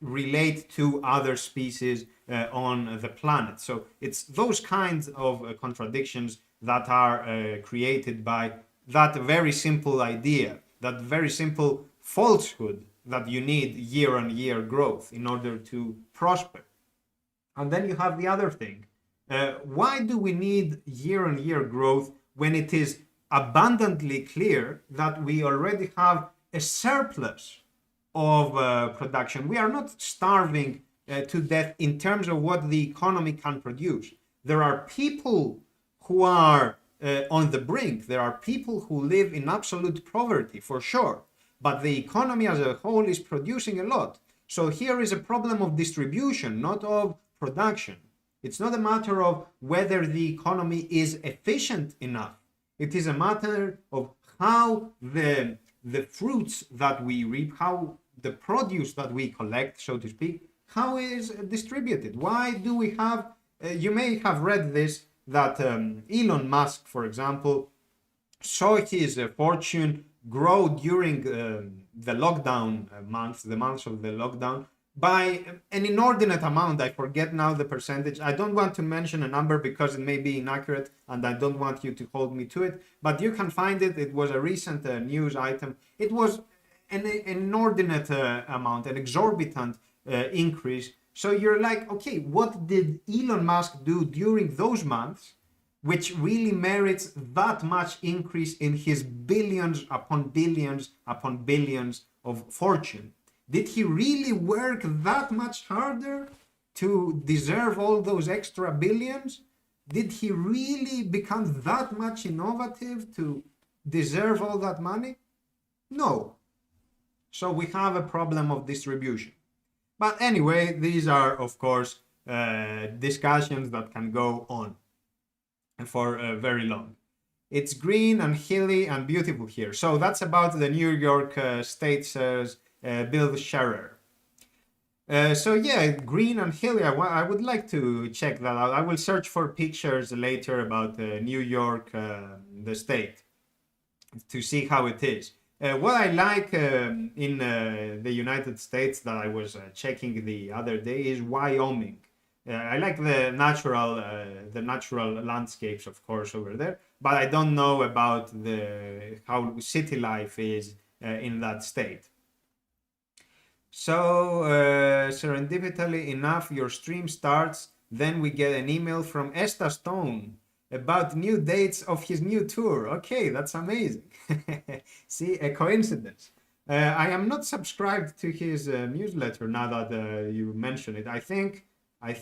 relate to other species on the planet. So it's those kinds of contradictions that are created by that very simple idea, that very simple falsehood that you need year-on-year growth in order to prosper. And then you have the other thing. Why do we need year-on-year growth when it is abundantly clear that we already have a surplus of production? We are not starving to death in terms of what the economy can produce. There are people who are on the brink. There are people who live in absolute poverty, for sure. But the economy as a whole is producing a lot. So here is a problem of distribution, not of production. It's not a matter of whether the economy is efficient enough. It is a matter of how the fruits that we reap, how the produce that we collect, so to speak, how is distributed. Why do we have, you may have read this, that Elon Musk, for example, saw his fortune grow during the lockdown months, the months of the lockdown, by an inordinate amount. I forget now the percentage. I don't want to mention a number because it may be inaccurate and I don't want you to hold me to it, but you can find it. It was a recent news item. It was an inordinate amount, an exorbitant increase. So you're like, okay, what did Elon Musk do during those months which really merits that much increase in his billions upon billions upon billions of fortune? Did he really work that much harder to deserve all those extra billions? Did he really become that much innovative to deserve all that money? No. So we have a problem of distribution. But anyway, these are, of course, discussions that can go on for very long. It's green and hilly and beautiful here. So that's about the New York State's Bill Scherer. So yeah, green and hilly. I would like to check that out. I will search for pictures later about New York, the state, to see how it is. What I like in the United States that I was checking the other day is Wyoming. I like the natural landscapes, of course, over there, but I don't know about how city life is in that state. So serendipitously enough, your stream starts. Then we get an email from Esta Stone about new dates of his new tour. Okay, that's amazing. See, a coincidence. I am not subscribed to his newsletter now that you mention it. I think I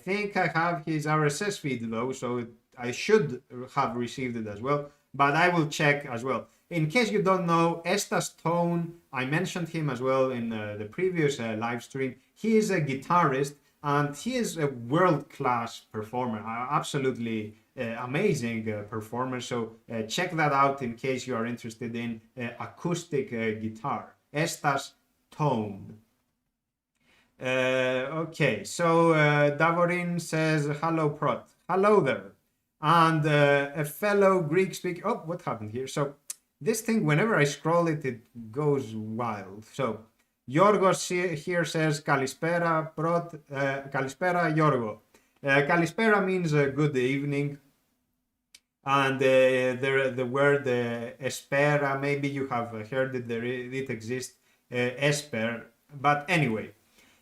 have his RSS feed though, so I should have received it as well. But I will check as well. In case you don't know, Esta Stone, I mentioned him as well in the previous live stream. He is a guitarist and he is a world-class performer, absolutely amazing performer. So check that out in case you are interested in acoustic guitar. Estas Tone. Okay, so Davorin says, hello, Prot. Hello there. And a fellow Greek speaker. Oh, what happened here? So this thing, whenever I scroll it, it goes wild. So Yorgos here says, Kalispera, Prot. Kalispera, Yorgo. Kalispera means good evening. And the word espera, maybe you have heard it, it exists, esper. But anyway,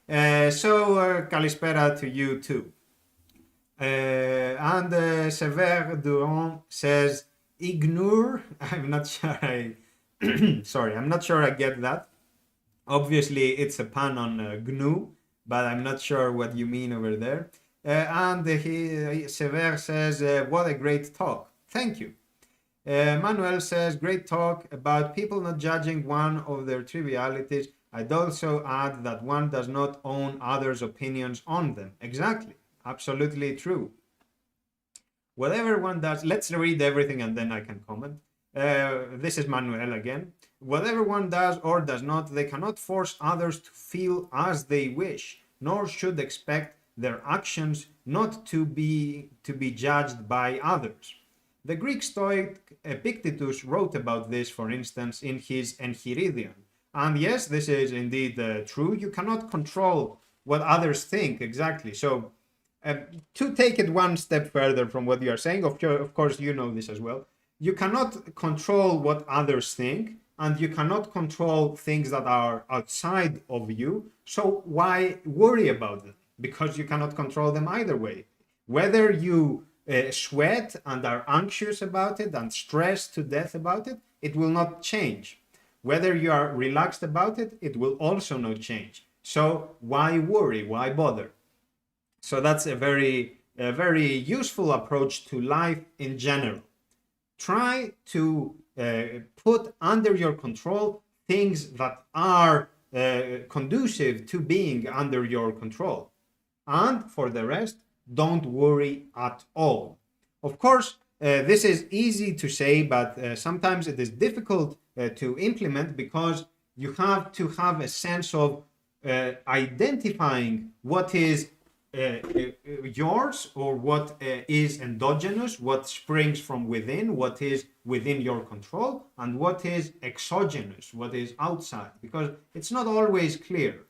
so Kalispera to you too. And Sever Durand says, ignore. I'm not sure sorry, I'm not sure I get that. Obviously, it's a pun on GNU, but I'm not sure what you mean over there. And Sever says, what a great talk. Thank you. Manuel says, great talk about people not judging one of their trivialities. I'd also add that one does not own others' opinions on them. Exactly. Absolutely true. Whatever one does, let's read everything and then I can comment. This is Manuel again. Whatever one does or does not, they cannot force others to feel as they wish, nor should expect their actions not to be judged by others. The Greek Stoic Epictetus wrote about this, for instance, in his Enchiridion. And yes, this is indeed true. You cannot control what others think, exactly. So to take it one step further from what you are saying, of course, you know this as well. You cannot control what others think, and you cannot control things that are outside of you. So why worry about them? Because you cannot control them either way. Whether you sweat and are anxious about it and stressed to death about it, it will not change. Whether you are relaxed about it, it will also not change. So why worry? Why bother? So that's a very useful approach to life in general. Try to put under your control things that are conducive to being under your control. And for the rest, don't worry at all. Of course, this is easy to say, but sometimes it is difficult to implement because you have to have a sense of identifying what is yours or what is endogenous, what springs from within, what is within your control, and what is exogenous, what is outside, because it's not always clear.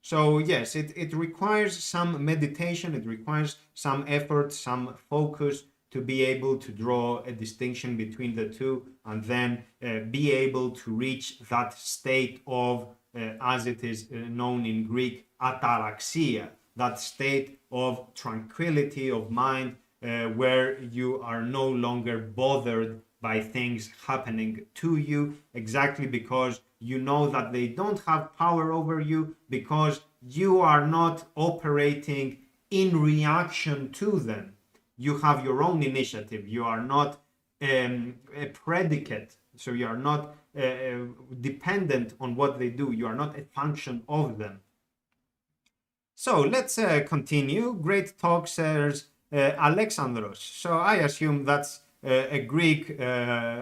So yes, it requires some meditation, it requires some effort, some focus to be able to draw a distinction between the two and then be able to reach that state of, as it is known in Greek, ataraxia, that state of tranquility of mind where you are no longer bothered by things happening to you, exactly because you know that they don't have power over you, because you are not operating in reaction to them. You have your own initiative. You are not a predicate, so you are not dependent on what they do. You are not a function of them. So let's continue. Great talk, says Alexandros. So I assume that's a Greek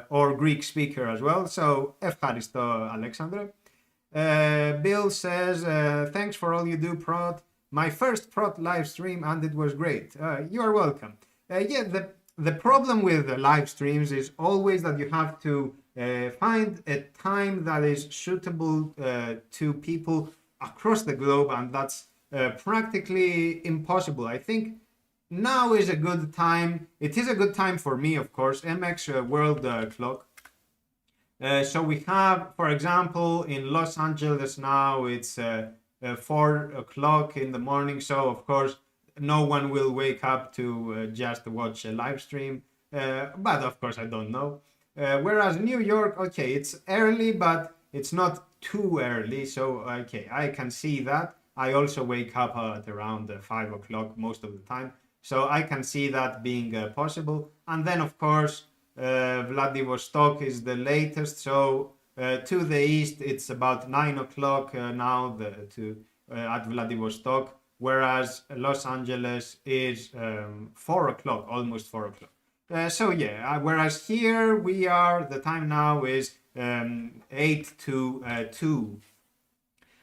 or Greek speaker as well. So ευχαριστώ, Alexandra. Bill says, thanks for all you do, Prot. My first Prot live stream and it was great. You are welcome. Yeah, the problem with live streams is always that you have to find a time that is suitable to people across the globe, and that's practically impossible. I think now is a good time. It is a good time for me, of course. Emacs World Clock. So we have, for example, in Los Angeles now, it's 4 o'clock in the morning. So, of course, no one will wake up to just watch a live stream. But, of course, I don't know. Whereas New York, okay, it's early, but it's not too early. So, okay, I can see that. I also wake up at around 5 o'clock most of the time. So I can see that being possible. And then, of course, Vladivostok is the latest. So to the east, it's about 9 o'clock now at Vladivostok, whereas Los Angeles is 4 o'clock, almost 4 o'clock. So yeah, whereas here the time now is 8 to 2.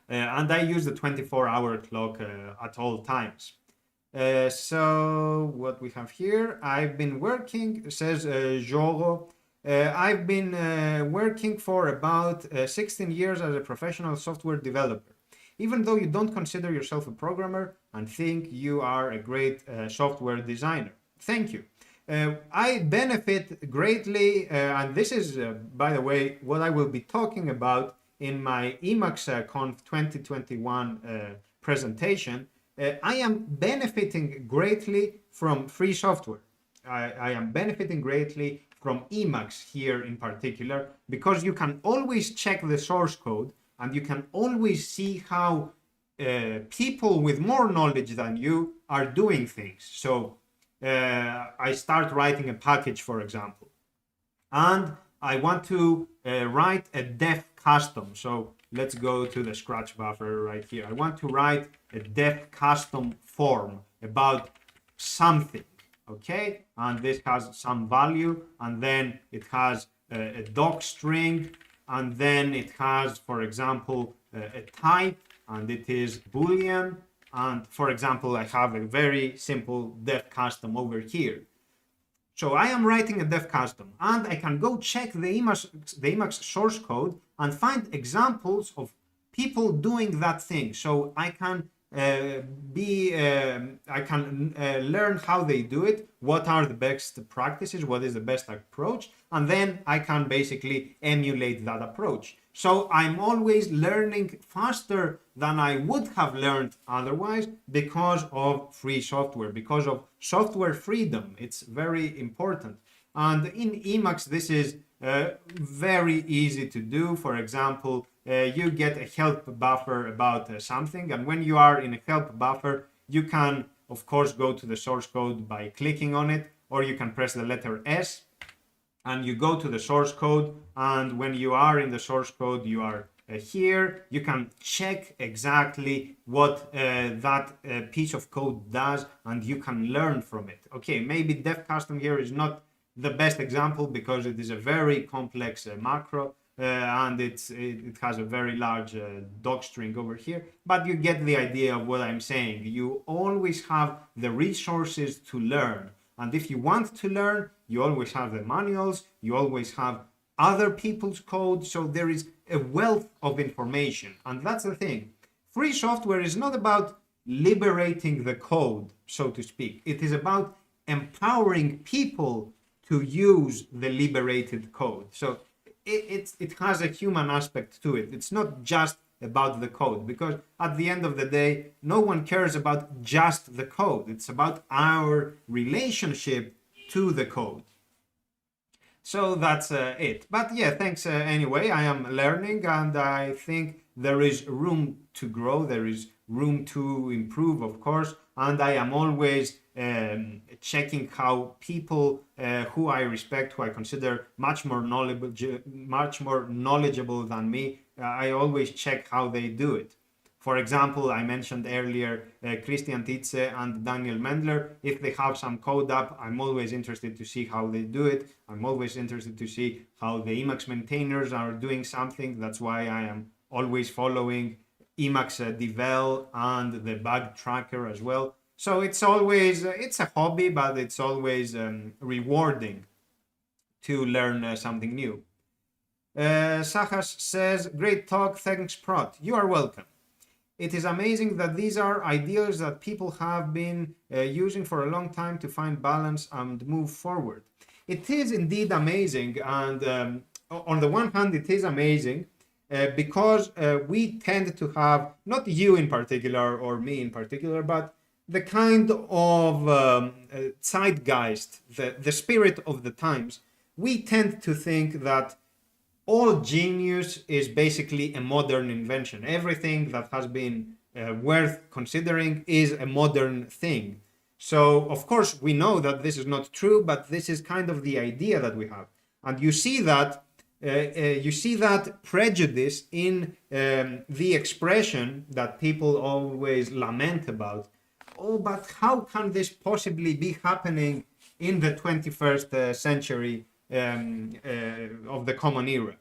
And I use the 24-hour clock at all times. So what we have here, I've been working, says Joro, I've been working for about 16 years as a professional software developer. Even though you don't consider yourself a programmer and think you are a great software designer. Thank you. I benefit greatly, and this is, by the way, what I will be talking about in my Emacs Conf 2021 presentation. I am benefiting greatly from free software. I am benefiting greatly from Emacs here in particular, because you can always check the source code and you can always see how people with more knowledge than you are doing things. So I start writing a package, for example, and I want to write a def custom. So let's go to the scratch buffer right here. I want to write a def custom form about something, okay? And this has some value, and then it has a doc string, and then it has, for example, a type, and it is Boolean. And for example, I have a very simple def custom over here. So I am writing a def custom, and I can go check the Emacs source code and find examples of people doing that thing. So I can learn how they do it, what are the best practices, what is the best approach, and then I can basically emulate that approach. So I'm always learning faster than I would have learned otherwise because of free software, because of software freedom. It's very important. And in Emacs, this is very easy to do. For example, you get a help buffer about something, and when you are in a help buffer, you can, of course, go to the source code by clicking on it, or you can press the letter S, and you go to the source code, and when you are in the source code, you are here, you can check exactly what that piece of code does, and you can learn from it. Okay, maybe def custom here is not the best example because it is a very complex macro, and it has a very large doc string over here, but you get the idea of what I'm saying. You always have the resources to learn, and if you want to learn, you always have the manuals, you always have other people's code, so there is a wealth of information. And that's the thing. Free software is not about liberating the code, so to speak. It is about empowering people to use the liberated code. So it has a human aspect to it. It's not just about the code, because at the end of the day, no one cares about just the code. It's about our relationship to the code. So that's it. But yeah, thanks anyway. I am learning, and I think there is room to grow. There is room to improve, of course. And I am always checking how people who I respect, who I consider much more knowledgeable than me, I always check how they do it. For example, I mentioned earlier Christian Titze and Daniel Mendler. If they have some code up, I'm always interested to see how they do it. I'm always interested to see how the Emacs maintainers are doing something. That's why I am always following Emacs Devel and the bug tracker as well. So it's always, it's a hobby, but it's always rewarding to learn something new. Sahas says, great talk, thanks Prot. You are welcome. It is amazing that these are ideas that people have been using for a long time to find balance and move forward. It is indeed amazing, and on the one hand, it is amazing because we tend to have, not you in particular or me in particular, but the kind of zeitgeist, the spirit of the times. We tend to think that all genius is basically a modern invention. Everything that has been worth considering is a modern thing. So, of course, we know that this is not true, but this is kind of the idea that we have. And you see that prejudice in the expression that people always lament about. Oh, but how can this possibly be happening in the 21st century of the common era?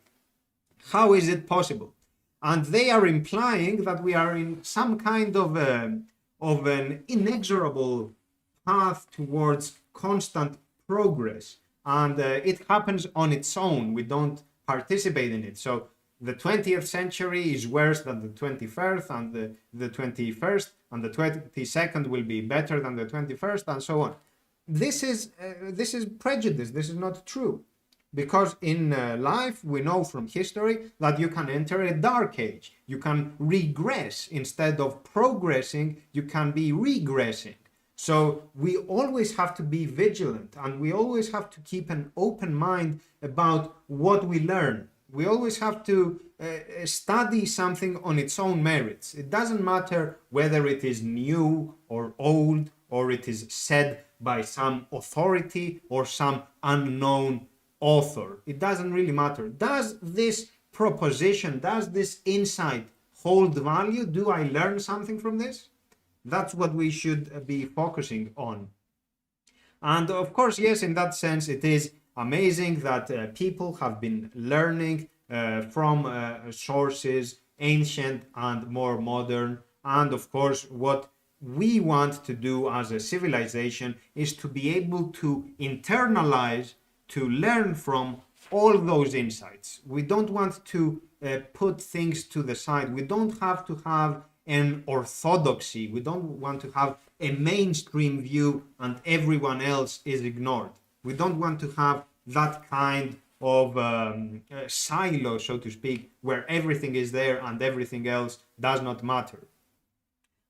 How is it possible? And they are implying that we are in some kind of an inexorable path towards constant progress, and it happens on its own. We don't participate in it. So the 20th century is worse than the 21st, and the 21st and the 22nd will be better than the 21st, and so on. This is prejudice. This is not true. Because in life, we know from history that you can enter a dark age. You can regress. Instead of progressing, you can be regressing. So we always have to be vigilant, and we always have to keep an open mind about what we learn. We always have to study something on its own merits. It doesn't matter whether it is new or old, or it is said by some authority or some unknown author. It doesn't really matter. Does this proposition, does this insight hold value? Do I learn something from this? That's what we should be focusing on. And of course, yes, in that sense, it is amazing that people have been learning from sources, ancient and more modern. And of course, what we want to do as a civilization is to be able to internalize, to learn from all those insights. We don't want to put things to the side. We don't have to have an orthodoxy. We don't want to have a mainstream view and everyone else is ignored. We don't want to have that kind of silo, so to speak, where everything is there and everything else does not matter.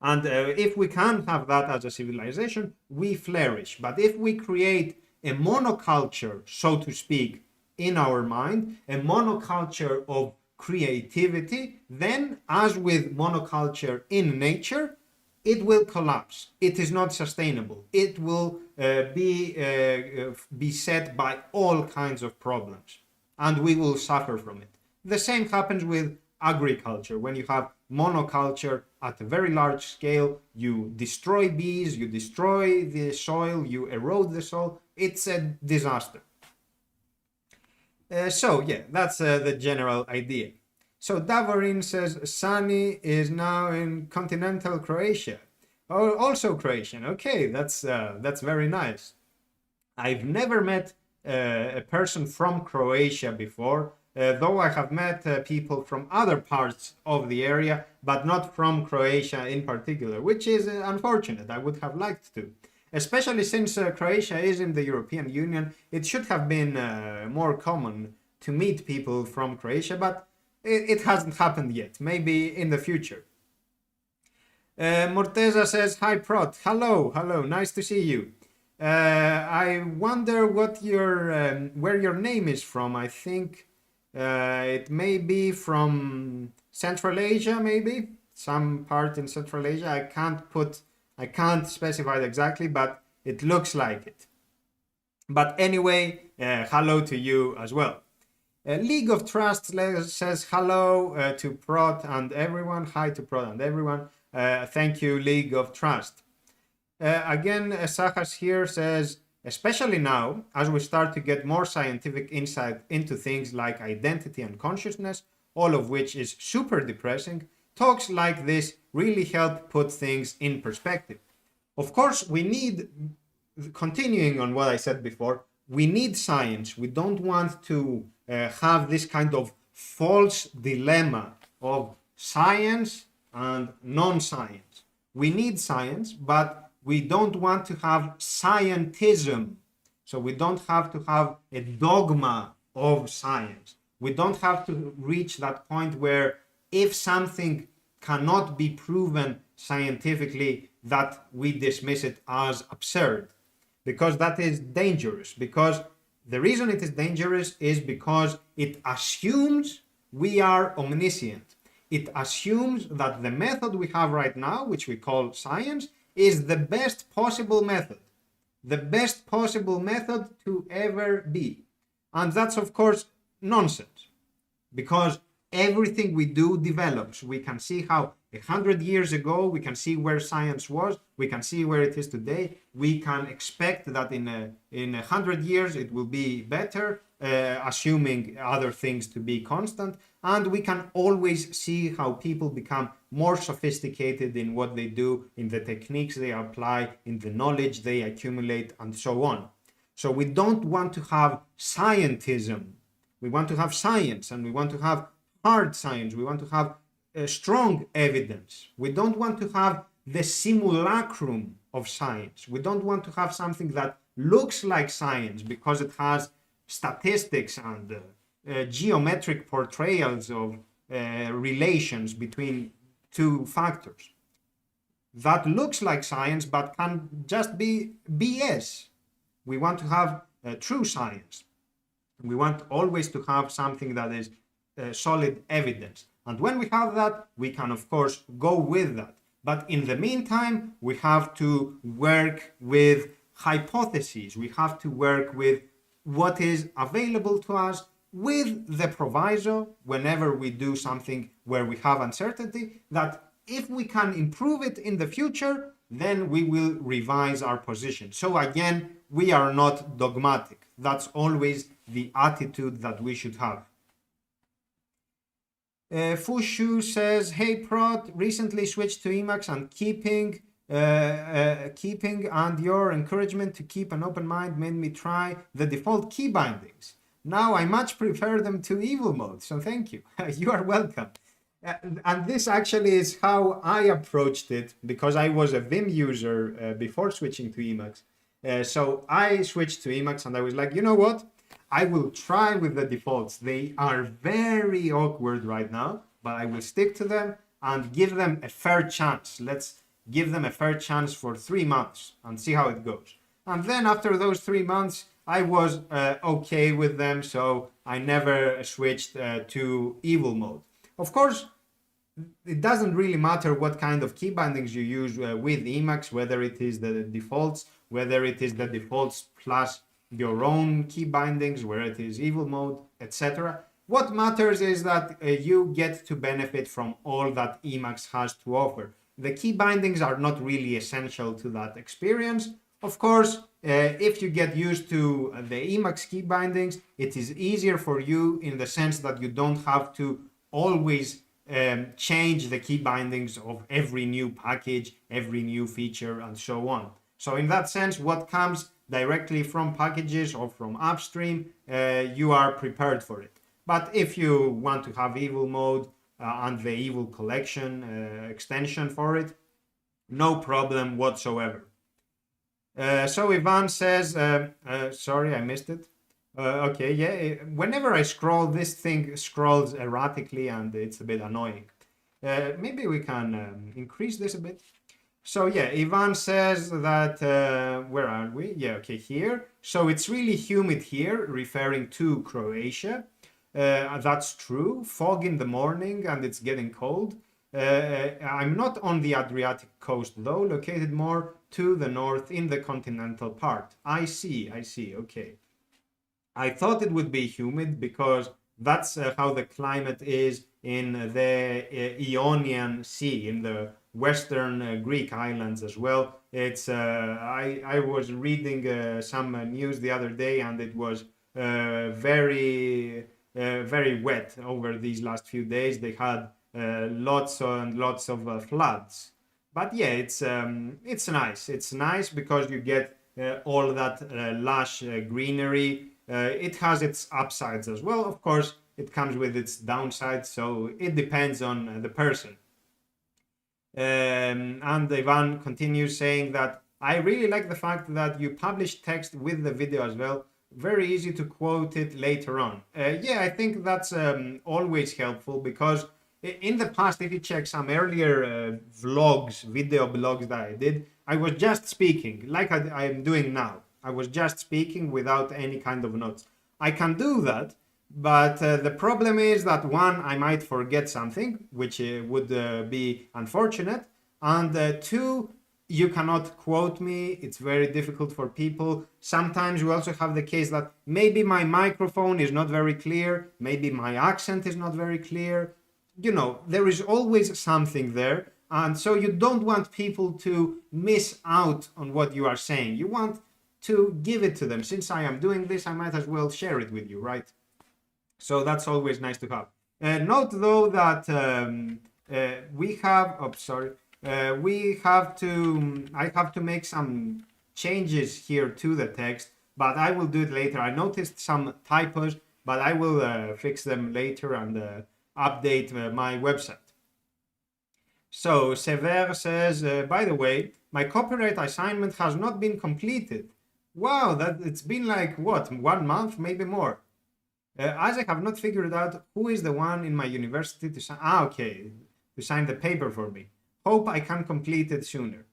And if we can have that as a civilization, we flourish. But if we create a monoculture, so to speak, in our mind, a monoculture of creativity, then, as with monoculture in nature, it will collapse. It is not sustainable. It will be beset by all kinds of problems, and we will suffer from it. The same happens with agriculture. When you have monoculture at a very large scale, you destroy bees, you destroy the soil, you erode the soil. It's a disaster. So yeah, that's the general idea. So Davorin says Sani is now in continental Croatia. Oh, also Croatian. Okay, that's very nice. I've never met a person from Croatia before, though I have met people from other parts of the area, but not from Croatia in particular, which is unfortunate. I would have liked to. Especially since Croatia is in the European Union, it should have been more common to meet people from Croatia, but it hasn't happened yet. Maybe in the future. Morteza says, hi Prot, hello, nice to see you. I wonder what where your name is from. I think it may be from Central Asia, maybe some part in Central Asia. I can't specify it exactly, but It looks like it. But anyway, hello to you as well. League of Trust says hello to Prot and everyone. Hi to Prot and everyone. Thank you, League of Trust. Again, Sahas here says, especially now, as we start to get more scientific insight into things like identity and consciousness, all of which is super depressing, talks like this really help put things in perspective. Of course, we need, continuing on what I said before, we need science. We don't want to have this kind of false dilemma of science and non-science. We need science, but we don't want to have scientism. So we don't have to have a dogma of science. We don't have to reach that point where if something cannot be proven scientifically, that we dismiss it as absurd, because that is dangerous. Because the reason it is dangerous is because it assumes we are omniscient. It assumes that the method we have right now, which we call science, is the best possible method. The best possible method to ever be. And that's, of course, nonsense. Because everything we do develops. We can see how 100 years ago, we can see where science was, we can see where it is today. We can expect that in 100 years it will be better, assuming other things to be constant. And we can always see how people become more sophisticated in what they do, in the techniques they apply, in the knowledge they accumulate, and so on. So we don't want to have scientism. We want to have science, and we want to have hard science. We want to have strong evidence. We don't want to have the simulacrum of science. We don't want to have something that looks like science because it has statistics and geometric portrayals of relations between two factors. That looks like science but can just be BS. We want to have true science. We want always to have something that is solid evidence. And when we have that, we can, of course, go with that. But in the meantime, we have to work with hypotheses. We have to work with what is available to us, with the proviso, whenever we do something where we have uncertainty, that if we can improve it in the future, then we will revise our position. So again, we are not dogmatic. That's always the attitude that we should have. Fushu says, hey Prot, recently switched to Emacs and keeping and your encouragement to keep an open mind made me try the default key bindings. Now I much prefer them to evil mode, so thank you. You are welcome. And this actually is how I approached it, because I was a Vim user before switching to Emacs. So I switched to Emacs and I was like, you know what? I will try with the defaults. They are very awkward right now, but I will stick to them and give them a fair chance. Let's give them a fair chance for 3 months and see how it goes. And then after those 3 months, I was okay with them, so I never switched to evil mode. Of course, it doesn't really matter what kind of key bindings you use with Emacs, whether it is the defaults, whether it is the defaults plus your own key bindings, where it is evil mode, etc. What matters is that you get to benefit from all that Emacs has to offer. The key bindings are not really essential to that experience. Of course, if you get used to the Emacs key bindings, it is easier for you in the sense that you don't have to always change the key bindings of every new package, every new feature, and so on. So in that sense, what comes directly from packages or from upstream, you are prepared for it. But if you want to have evil mode and the evil collection extension for it, no problem whatsoever. So Ivan says, sorry, I missed it. Okay, yeah, whenever I scroll, this thing scrolls erratically and it's a bit annoying. Maybe we can increase this a bit. So yeah, Ivan says that, where are we? Yeah, okay, here. So it's really humid here, referring to Croatia. That's true. Fog in the morning and it's getting cold. I'm not on the Adriatic coast though, located more to the north in the continental part. I see, okay. I thought it would be humid because that's how the climate is in the Ionian Sea, in the western Greek islands as well. It's I was reading some news the other day, and it was very wet over these last few days. They had lots and lots of floods. But yeah, it's nice. It's nice because you get all that lush greenery. It has its upsides as well. Of course, it comes with its downsides, so it depends on the person. And Ivan continues saying that I really like the fact that you publish text with the video as well. Very easy to quote it later on. Yeah, I think that's always helpful because in the past, if you check some earlier vlogs, video blogs that I did, I was just speaking like I am doing now. I was just speaking without any kind of notes. I can do that, but the problem is that one, I might forget something, which would be unfortunate, and two, you cannot quote me. It's very difficult for people. Sometimes we also have the case that maybe my microphone is not very clear, maybe my accent is not very clear. You know, there is always something there, and so you don't want people to miss out on what you are saying. You want to give it to them. Since I am doing this, I might as well share it with you, right? So that's always nice to have. Note though that we have, I have to make some changes here to the text, but I will do it later. I noticed some typos, but I will fix them later and update my website. So Sever says, by the way, my copyright assignment has not been completed. Wow, that it's been like what, 1 month, maybe more. As I have not figured out who is the one in my university to sign. Okay, to sign the paper for me. Hope I can complete it sooner.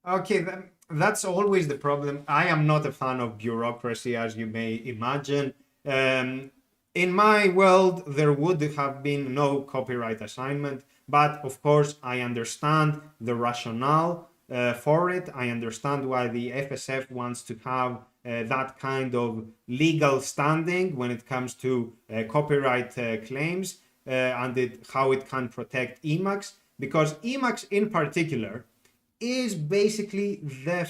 Okay, that's always the problem. I am not a fan of bureaucracy, as you may imagine. In my world, there would have been no copyright assignment, but of course, I understand the rationale for it. I understand why the FSF wants to have that kind of legal standing when it comes to copyright claims and how it can protect Emacs, because Emacs in particular is basically the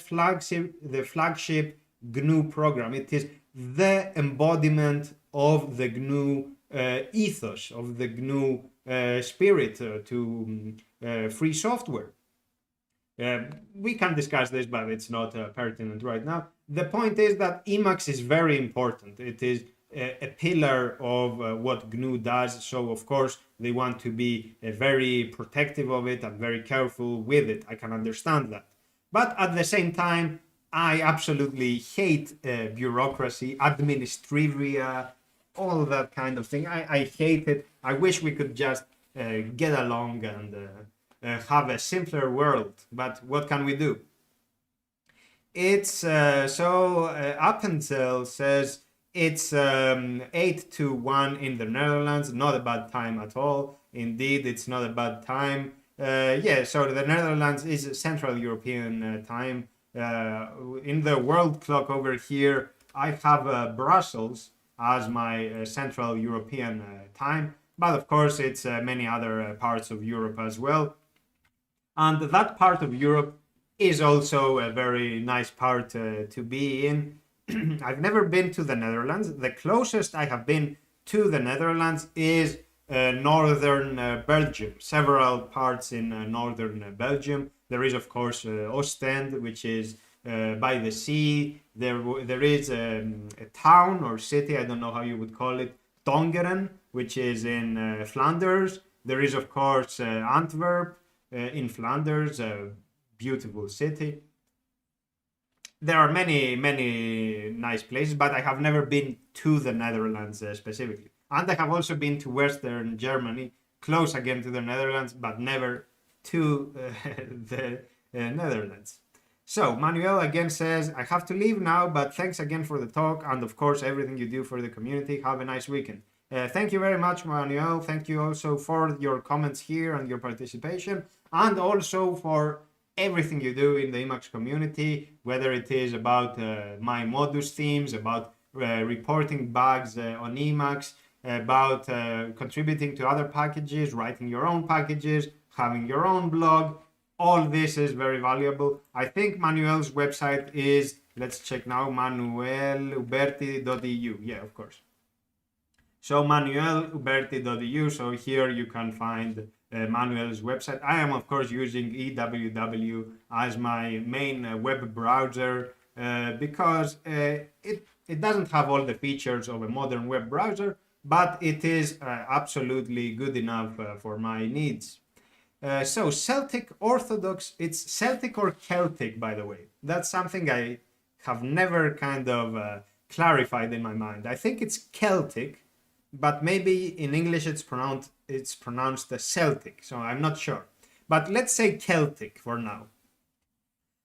flagship GNU program. It is the embodiment of the GNU ethos, of the GNU spirit to free software. We can discuss this, but it's not pertinent right now. The point is that Emacs is very important. It is a pillar of what GNU does. So, of course, they want to be very protective of it and very careful with it. I can understand that. But at the same time, I absolutely hate bureaucracy, administrivia, all that kind of thing. I hate it. I wish we could just get along and have a simpler world, but what can we do? It's up until says it's 8-1 in the Netherlands. Not a bad time at all. Indeed, it's not a bad time. Yeah, so the Netherlands is Central European time. In the world clock over here, I have Brussels as my Central European time, but of course it's many other parts of Europe as well. And that part of Europe is also a very nice part to be in. I've never been to the Netherlands. The closest I have been to the Netherlands is northern Belgium, several parts in northern Belgium. There is, of course, Ostend, which is by the sea. There is a town or city, I don't know how you would call it, Tongeren, which is in Flanders. There is, of course, Antwerp in Flanders, a beautiful city. There are many, many nice places, but I have never been to the Netherlands specifically. And I have also been to Western Germany, close again to the Netherlands, but never to the Netherlands. So Manuel again says, I have to leave now, but thanks again for the talk and of course everything you do for the community. Have a nice weekend. Thank you very much, Manuel. Thank you also for your comments here and your participation, and also for everything you do in the Emacs community, whether it is about my Modus themes, about reporting bugs on Emacs, about contributing to other packages, writing your own packages, having your own blog. All this is very valuable. I think Manuel's website is, let's check now, manueluberti.eu. Yeah, of course. So manueluberti.eu. So here you can find Manuel's website. I am, of course, using EWW as my main web browser because it doesn't have all the features of a modern web browser, but it is absolutely good enough for my needs. So Celtic Orthodox, it's Celtic or Celtic, by the way. That's something I have never kind of clarified in my mind. I think it's Celtic, but maybe in English it's pronounced Celtic, so I'm not sure. But let's say Celtic for now.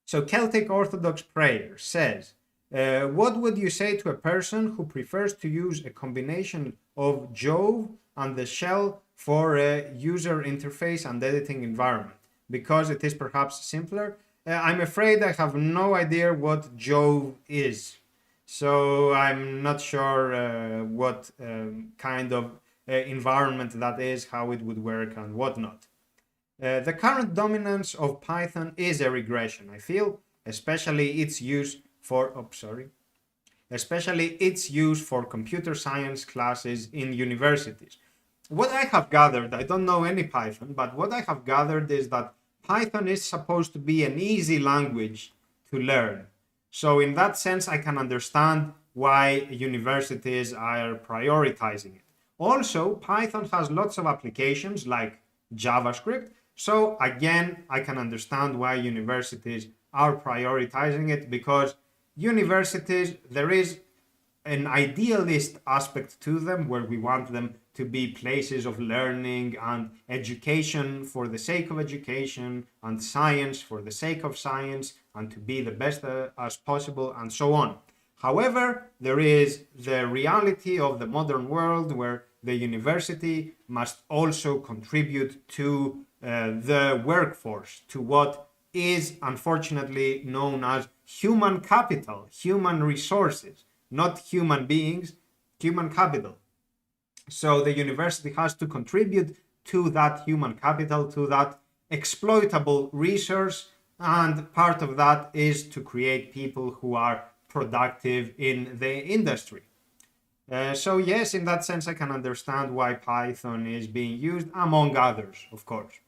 So Celtic Orthodox Prayer says, what would you say to a person who prefers to use a combination of Jove and the shell for a user interface and editing environment, because it is perhaps simpler? I'm afraid I have no idea what Jove is, so I'm not sure what kind of environment that is, how it would work and whatnot. The current dominance of Python is a regression, I feel, especially its use for computer science classes in universities. What I have gathered, I don't know any Python, but what I have gathered is that Python is supposed to be an easy language to learn. So in that sense, I can understand why universities are prioritizing it. Also, Python has lots of applications like JavaScript. So again, I can understand why universities are prioritizing it, because universities, there is an idealist aspect to them where we want them to be places of learning and education for the sake of education and science for the sake of science and to be the best as possible and so on. However, there is the reality of the modern world where the university must also contribute to the workforce, to what is unfortunately known as human capital, human resources, not human beings, human capital. So the university has to contribute to that human capital, to that exploitable resource, and part of that is to create people who are productive in the industry. So yes, in that sense, I can understand why Python is being used, among others, of course.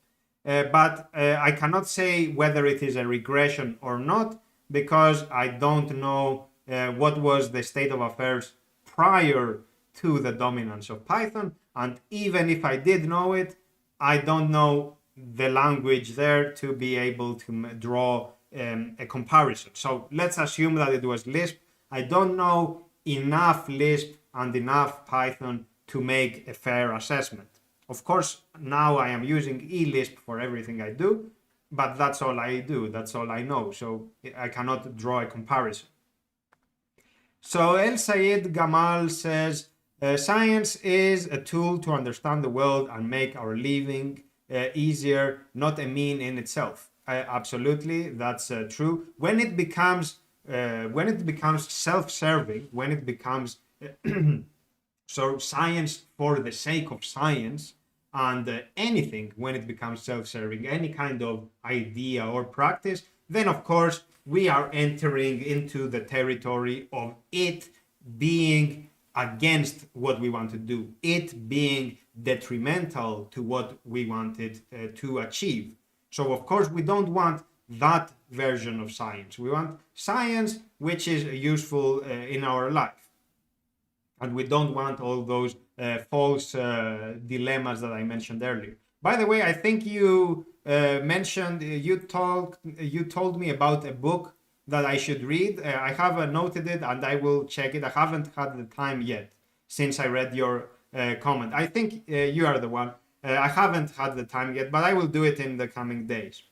But I cannot say whether it is a regression or not, because I don't know what was the state of affairs prior to the dominance of Python. And even if I did know it, I don't know the language there to be able to draw a comparison. So let's assume that it was Lisp. I don't know enough Lisp and enough Python to make a fair assessment. Of course, now I am using eLisp for everything I do, but that's all I do, that's all I know, so I cannot draw a comparison. So El Sayed Gamal says, science is a tool to understand the world and make our living easier, not a mean in itself. Absolutely, that's true. When it becomes self-serving, when it becomes so science for the sake of science, and anything, when it becomes self-serving, any kind of idea or practice, then of course we are entering into the territory of it being against what we want to do, it being detrimental to what we wanted to achieve. So of course we don't want that version of science. We want science which is useful in our life. And we don't want all those false dilemmas that I mentioned earlier. By the way, I think you mentioned, you told me about a book that I should read. I have noted it and I will check it. I haven't had the time yet since I read your comment. I think you are the one. I haven't had the time yet, but I will do it in the coming days.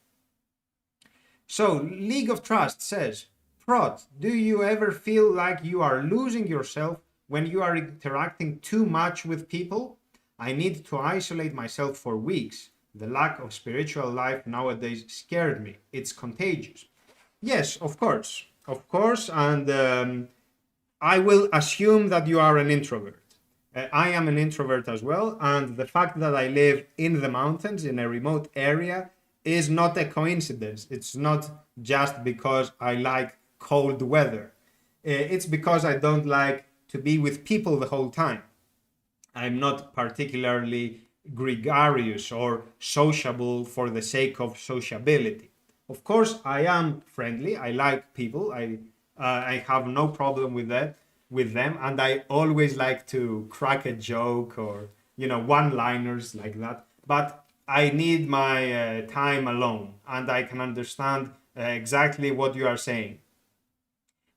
So League of Trust says, Prot, do you ever feel like you are losing yourself when you are interacting too much with people, I need to isolate myself for weeks. The lack of spiritual life nowadays scared me. It's contagious. Yes, of course. Of course. And I will assume that you are an introvert. I am an introvert as well. And the fact that I live in the mountains in a remote area is not a coincidence. It's not just because I like cold weather. It's because I don't like to be with people the whole time. I'm not particularly gregarious or sociable for the sake of sociability. Of course, I am friendly. I like people. I have no problem with that with them, and I always like to crack a joke or one-liners like that. But I need my time alone, and I can understand exactly what you are saying.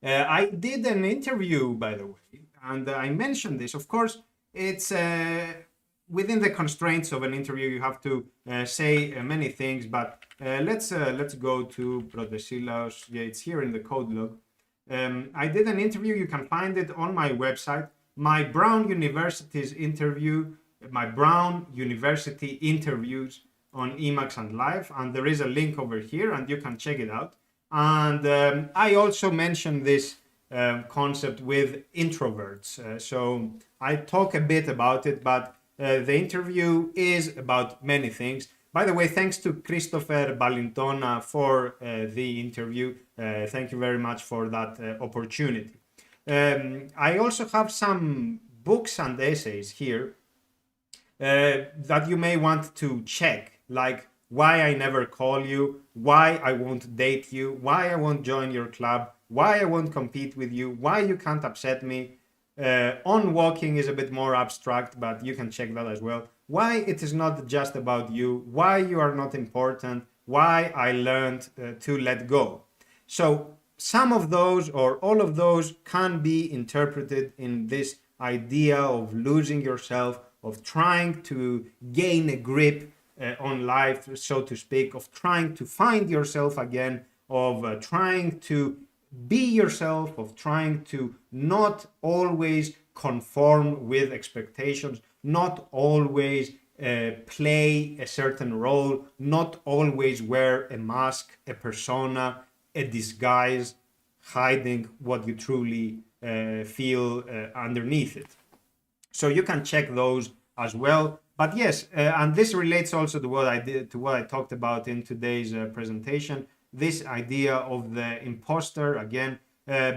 I did an interview, by the way, and I mentioned this. Of course, it's within the constraints of an interview. You have to say many things, but let's go to Protesilaos. Yeah, it's here in the code log. I did an interview. You can find it on my website. My Brown University's interview, my Brown University interviews on Emacs and Live, and there is a link over here, and you can check it out. And I also mentioned this concept with introverts. So I talk a bit about it, but the interview is about many things. By the way, thanks to Christopher Balintona for the interview. Thank you very much for that opportunity. I also have some books and essays here that you may want to check, like Why I Never Call You, Why I Won't Date You, Why I Won't Join Your Club, Why I Won't Compete With You, Why You Can't Upset Me. On Walking is a bit more abstract, but you can check that as well. Why it is not just about you, why you are not important, why I learned to let go. So some of those or all of those can be interpreted in this idea of losing yourself, of trying to gain a grip on life, so to speak, of trying to find yourself again, of trying to be yourself, of trying to not always conform with expectations, not always play a certain role, not always wear a mask, a persona, a disguise, hiding what you truly feel underneath it. So you can check those as well. But yes, and this relates also to what I talked about in today's presentation, this idea of the imposter again,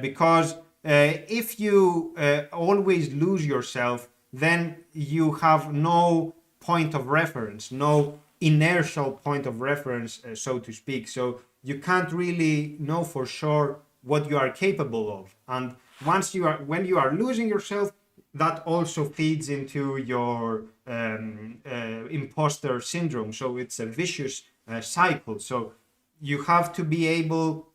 because if you always lose yourself, then you have no point of reference, no inertial point of reference, so to speak. So you can't really know for sure what you are capable of. And when you are losing yourself, that also feeds into your imposter syndrome. So it's a vicious cycle. So you have to be able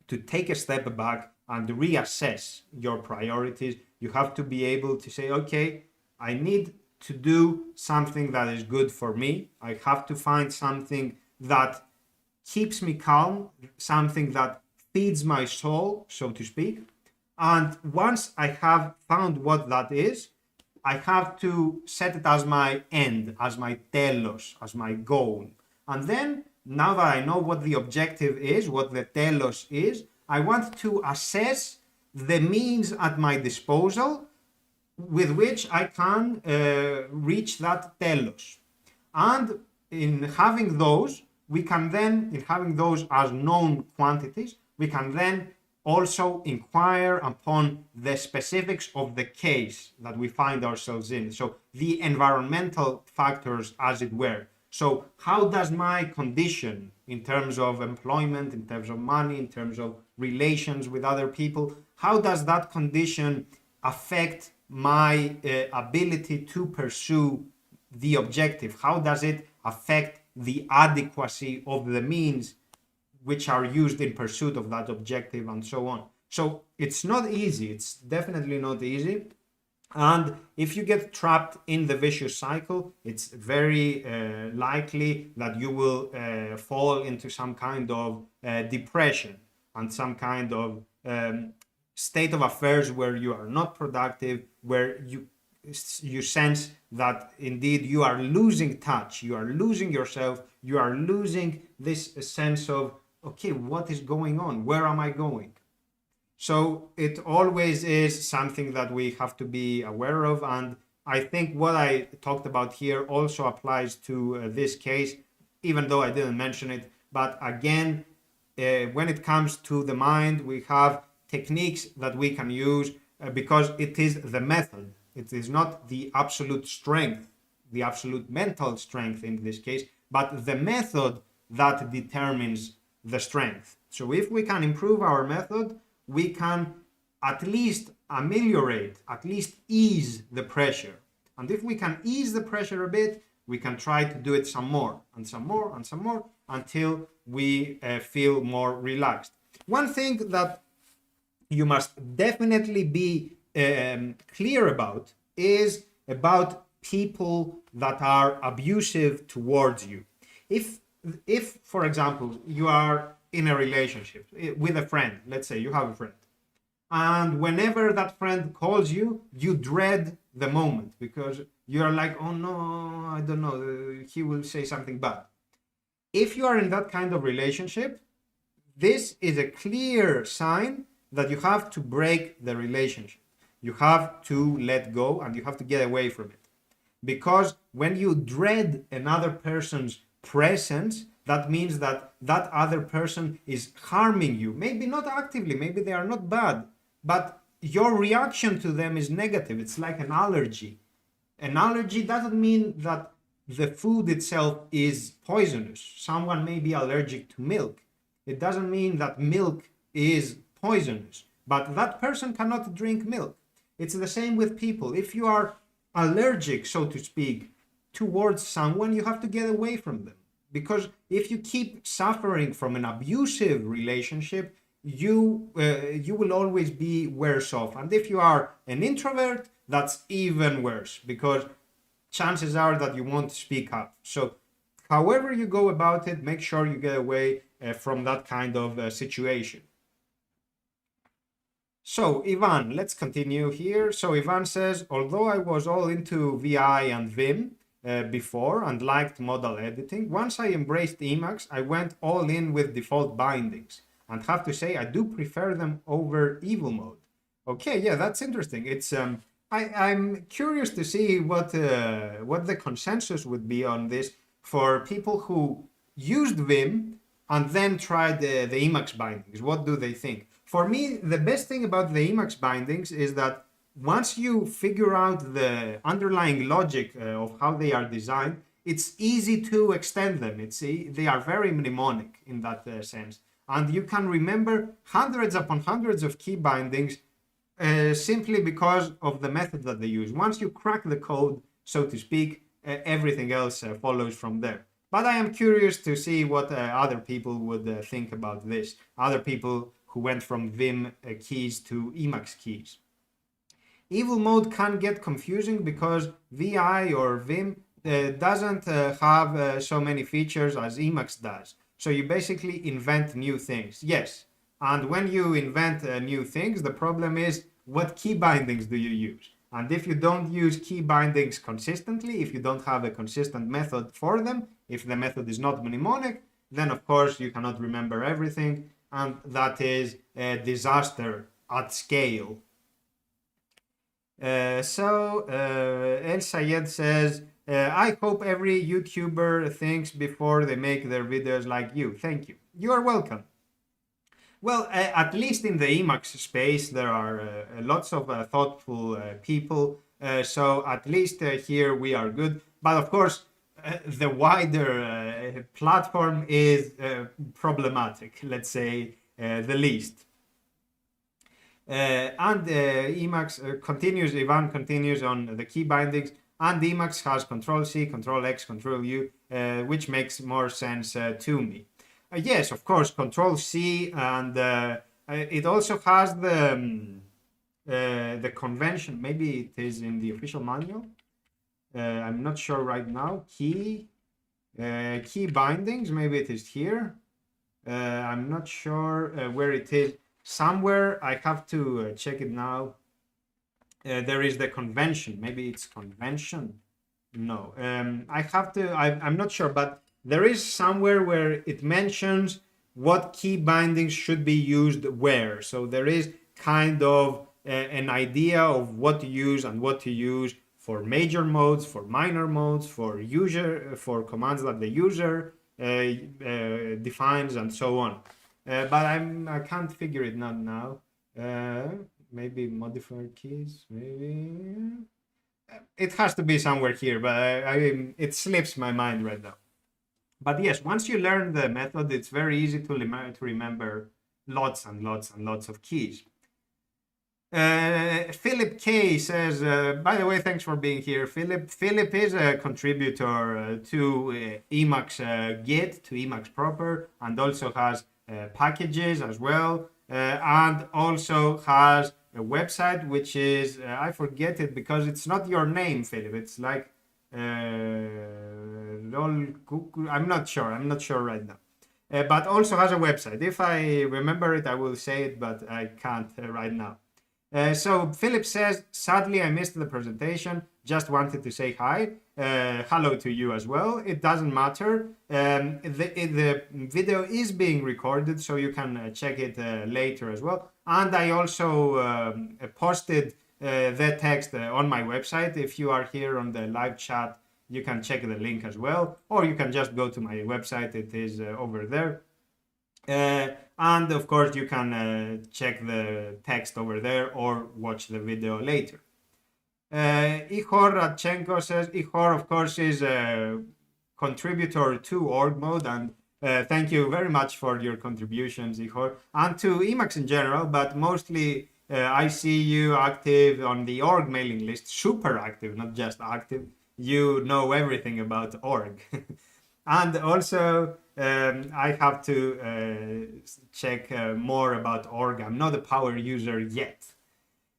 to take a step back and reassess your priorities. You have to be able to say, okay, I need to do something that is good for me. I have to find something that keeps me calm, something that feeds my soul, so to speak. And once I have found what that is, I have to set it as my end, as my telos, as my goal. And then, now that I know what the objective is, what the telos is, I want to assess the means at my disposal with which I can reach that telos. And in having those, in having those as known quantities, we can then also inquire upon the specifics of the case that we find ourselves in. So the environmental factors, as it were. So how does my condition in terms of employment, in terms of money, in terms of relations with other people, how does that condition affect my ability to pursue the objective? How does it affect the adequacy of the means which are used in pursuit of that objective, and so on? So it's not easy. It's definitely not easy. And if you get trapped in the vicious cycle, it's very likely that you will fall into some kind of depression and some kind of state of affairs where you are not productive, where you sense that indeed you are losing touch, you are losing yourself, you are losing this sense of, okay, what is going on? Where am I going? So it always is something that we have to be aware of. And I think what I talked about here also applies to this case, even though I didn't mention it. But again, when it comes to the mind, we have techniques that we can use because it is the method. It is not the absolute strength, the absolute mental strength in this case, but the method that determines the strength. So if we can improve our method, we can at least ameliorate, at least ease the pressure. And if we can ease the pressure a bit, we can try to do it some more and some more and some more until we feel more relaxed. One thing that you must definitely be clear about is about people that are abusive towards you. If, for example, you are in a relationship with a friend, let's say you have a friend, and whenever that friend calls you, you dread the moment because you're like, oh no, I don't know, he will say something bad. If you are in that kind of relationship, this is a clear sign that you have to break the relationship. You have to let go and you have to get away from it. Because when you dread another person's presence, that means that that other person is harming you. Maybe not actively, maybe they are not bad, but your reaction to them is negative. It's like an allergy. An allergy doesn't mean that the food itself is poisonous. Someone may be allergic to milk. It doesn't mean that milk is poisonous, but that person cannot drink milk. It's the same with people. If you are allergic, so to speak, towards someone, you have to get away from them. Because if you keep suffering from an abusive relationship, you will always be worse off. And if you are an introvert, that's even worse because chances are that you won't speak up. So however you go about it, make sure you get away from that kind of situation. So Ivan, let's continue here. So Ivan says, although I was all into VI and Vim before and liked modal editing, once I embraced Emacs, I went all in with default bindings and have to say I do prefer them over evil mode. Okay, yeah, that's interesting. It's I'm curious to see what the consensus would be on this for people who used Vim and then tried the Emacs bindings. What do they think? For me, the best thing about the Emacs bindings is that once you figure out the underlying logic of how they are designed, it's easy to extend them. They are very mnemonic in that sense. And you can remember hundreds upon hundreds of key bindings simply because of the method that they use. Once you crack the code, so to speak, everything else follows from there. But I am curious to see what other people would think about this. Other people who went from Vim keys to Emacs keys. Evil mode can get confusing because VI or Vim doesn't have so many features as Emacs does. So you basically invent new things. Yes. And when you invent new things, the problem is what key bindings do you use? And if you don't use key bindings consistently, if you don't have a consistent method for them, if the method is not mnemonic, then of course you cannot remember everything. And that is a disaster at scale. El Sayed says, I hope every YouTuber thinks before they make their videos like you. Thank you. You are welcome. Well, at least in the Emacs space, there are lots of thoughtful people. So at least here we are good. But of course, the wider platform is problematic, let's say the least. And Emacs continues, Ivan continues on the key bindings, and Emacs has Control-C, Control-X, Control-U, which makes more sense to me. Yes, of course, Control-C, and it also has the convention, maybe it is in the official manual, I'm not sure right now, key bindings, maybe it is here, I'm not sure where it is. somewhere, I have to check it now. There is the convention. Maybe it's convention. No, I'm not sure, but there is somewhere where it mentions what key bindings should be used where. So there is kind of an idea of what to use and what to use for major modes, for minor modes, for commands that the user defines, and so on. But I can't figure it out now. Maybe modifier keys, maybe. It has to be somewhere here, but it slips my mind right now. But yes, once you learn the method, it's very easy to remember lots and lots and lots of keys. Philip K says, by the way, thanks for being here, Philip. Philip is a contributor to Emacs Git, to Emacs proper, and also has packages as well, and also has a website which is I forget it because it's not your name, Philip. It's like I'm not sure right now. But also has a website. If I remember it, I will say it, but I can't right now. So Philip says, sadly, I missed the presentation. Just wanted to say hi. Hello to you as well. It doesn't matter. The video is being recorded, so you can check it later as well. And I also posted the text on my website. If you are here on the live chat, you can check the link as well, or you can just go to my website. It is over there. And of course, you can check the text over there or watch the video later. Ihor Radchenko says, Ihor, of course, is a contributor to org mode, and thank you very much for your contributions, Ihor, and to Emacs in general, but mostly I see you active on the org mailing list, super active, not just active. You know everything about org. And also, I have to check more about org. I'm not a power user yet.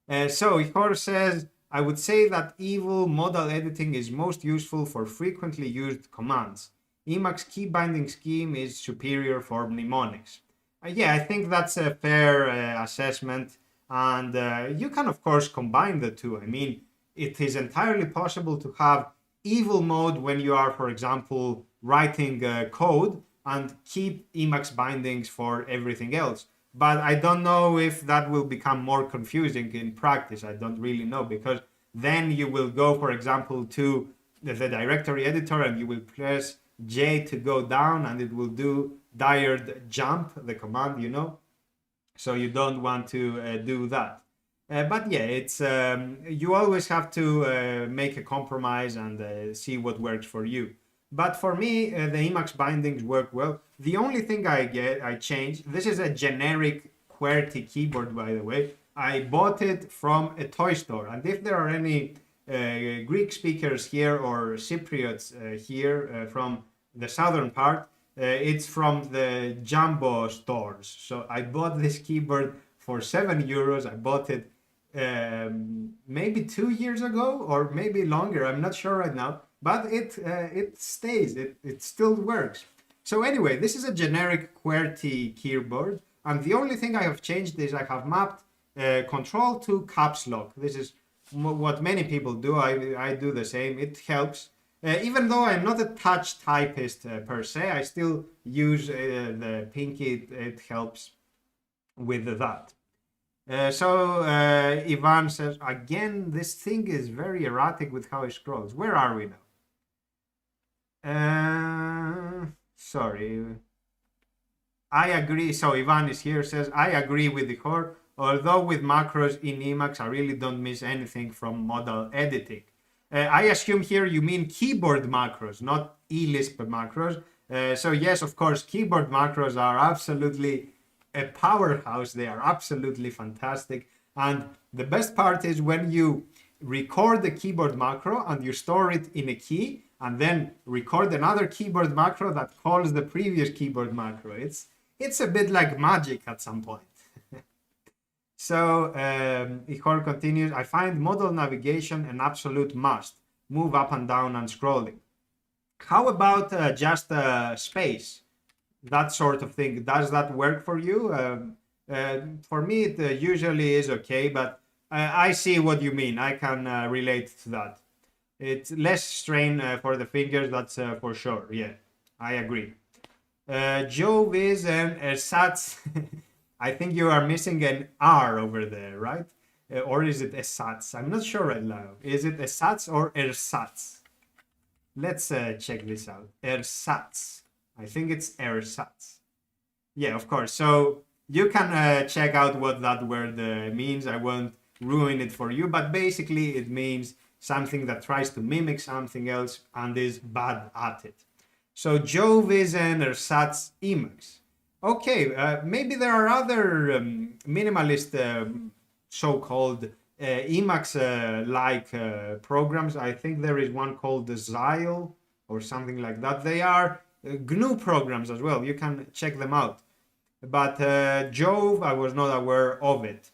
So Ihor says, I would say that evil modal editing is most useful for frequently used commands. Emacs key binding scheme is superior for mnemonics. Yeah, I think that's a fair assessment. And you can, of course, combine the two. I mean, it is entirely possible to have evil mode when you are, for example, writing code and keep Emacs bindings for everything else. But I don't know if that will become more confusing in practice. I don't really know, because then you will go, for example, to the directory editor and you will press J to go down and it will do dired jump, the command, you know. So you don't want to do that. But yeah, it's you always have to make a compromise and see what works for you. But for me, the Emacs bindings work well. The only thing I changed, this is a generic QWERTY keyboard, by the way. I bought it from a toy store. And if there are any Greek speakers here or Cypriots here from the southern part, it's from the Jumbo stores. So I bought this keyboard for €7. I bought it maybe 2 years ago or maybe longer. I'm not sure right now. But it stays, it still works. So anyway, this is a generic QWERTY keyboard, and the only thing I have changed is I have mapped control to caps lock. This is what many people do. I do the same. It helps. Even though I'm not a touch typist per se, I still use the pinky. It helps with that. So Ivan says, again, this thing is very erratic with how it scrolls. Where are we now? Sorry. I agree. So Ivan is here, says, I agree with the core. Although with macros in Emacs, I really don't miss anything from modal editing. I assume here you mean keyboard macros, not eLisp macros. So yes, of course, keyboard macros are absolutely a powerhouse. They are absolutely fantastic. And the best part is when you record the keyboard macro and you store it in a key and then record another keyboard macro that calls the previous keyboard macro. It's a bit like magic at some point. So Ihor continues, I find modal navigation an absolute must. Move up and down and scrolling. How about just space? That sort of thing. Does that work for you? For me, it usually is okay, but I see what you mean. I can relate to that. It's less strain for the fingers, that's for sure. Yeah, I agree. Jove is an ersatz. I think you are missing an R over there, right? Or is it ersatz? I'm not sure right now. Is it ersatz or ersatz? Let's check this out. Ersatz. I think it's ersatz. Yeah, of course. So you can check out what that word means. I won't ruin it for you, but basically it means something that tries to mimic something else and is bad at it. So Jove is an ersatz Emacs. Okay, maybe there are other minimalist so-called Emacs-like programs. I think there is one called the Xyle or something like that. They are GNU programs as well. You can check them out. But Jove, I was not aware of it.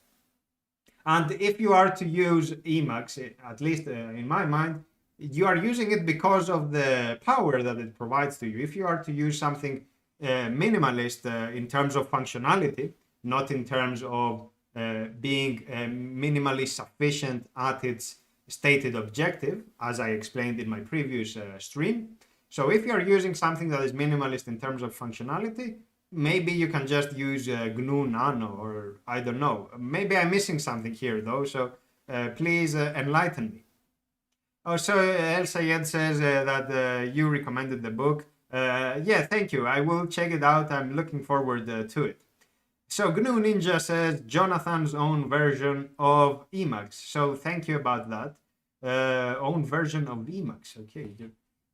And if you are to use Emacs, at least in my mind, you are using it because of the power that it provides to you. If you are to use something minimalist in terms of functionality, not in terms of being minimally sufficient at its stated objective, as I explained in my previous stream. So if you are using something that is minimalist in terms of functionality, maybe you can just use GNU Nano, or I don't know. Maybe I'm missing something here though, so please enlighten me. Oh, so El Sayed says that you recommended the book. Yeah, thank you. I will check it out. I'm looking forward to it. So GNU Ninja says Jonathan's own version of Emacs. So thank you about that. Own version of Emacs. Okay,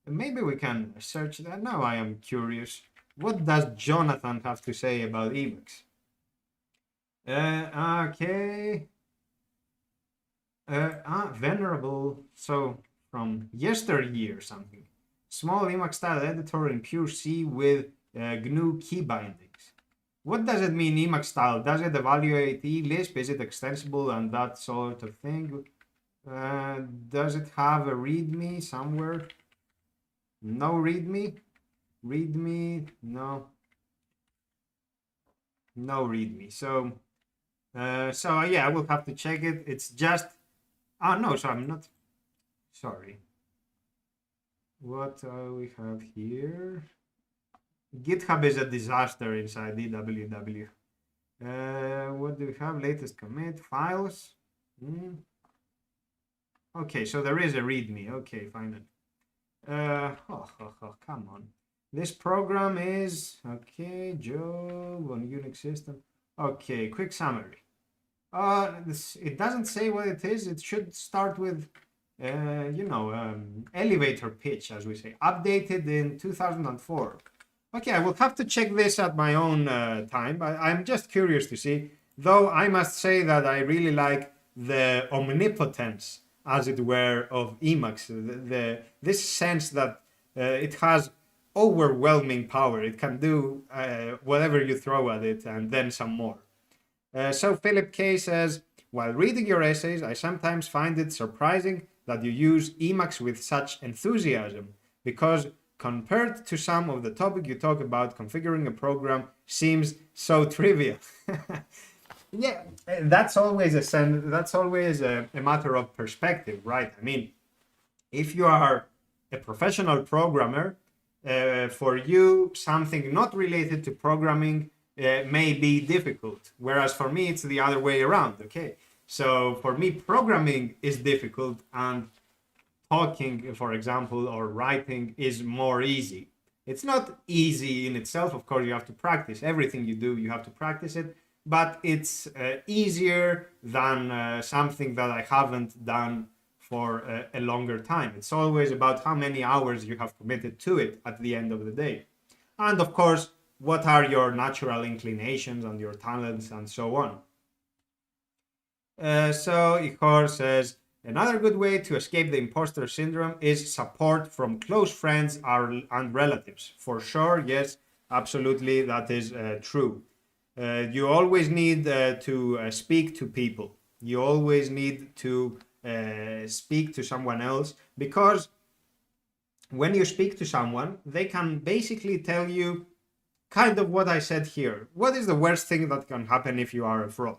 maybe we can search that. Now I am curious. What does Jonathan have to say about Emacs? Okay. Venerable. So from yesteryear something. Small Emacs style editor in pure C with GNU key bindings. What does it mean, Emacs style? Does it evaluate eLisp? Is it extensible and that sort of thing? Does it have a README somewhere? No README? README? No. No README. So yeah, I will have to check it. It's just no, so I'm not sorry. What we have here? GitHub is a disaster inside DWW. What do we have? Latest commit files. Okay, so there is a README. Okay, finally. Come on. This program is okay. Job on Unix system. Okay, quick summary. It doesn't say what it is. It should start with, elevator pitch, as we say, updated in 2004. Okay, I will have to check this at my own time. I'm just curious to see. Though I must say that I really like the omnipotence, as it were, of Emacs. This sense that it has overwhelming power. It can do whatever you throw at it and then some more. So Philip K says, while reading your essays, I sometimes find it surprising that you use Emacs with such enthusiasm, because compared to some of the topic you talk about, configuring a program seems so trivial. Yeah, that's always a matter of perspective, right? I mean, if you are a professional programmer, for you, something not related to programming may be difficult, whereas for me, it's the other way around, okay? So for me, programming is difficult and talking, for example, or writing is more easy. It's not easy in itself, of course, you have to practice. Everything you do, you have to practice it, but it's easier than something that I haven't done for a longer time. It's always about how many hours you have committed to it at the end of the day. And of course, what are your natural inclinations and your talents and so on. So Ihor says, another good way to escape the imposter syndrome is support from close friends and relatives. For sure, yes, absolutely, that is true. You always need to speak to people. You always need to speak to someone else, because when you speak to someone, they can basically tell you kind of what I said here. What is the worst thing that can happen if you are a fraud?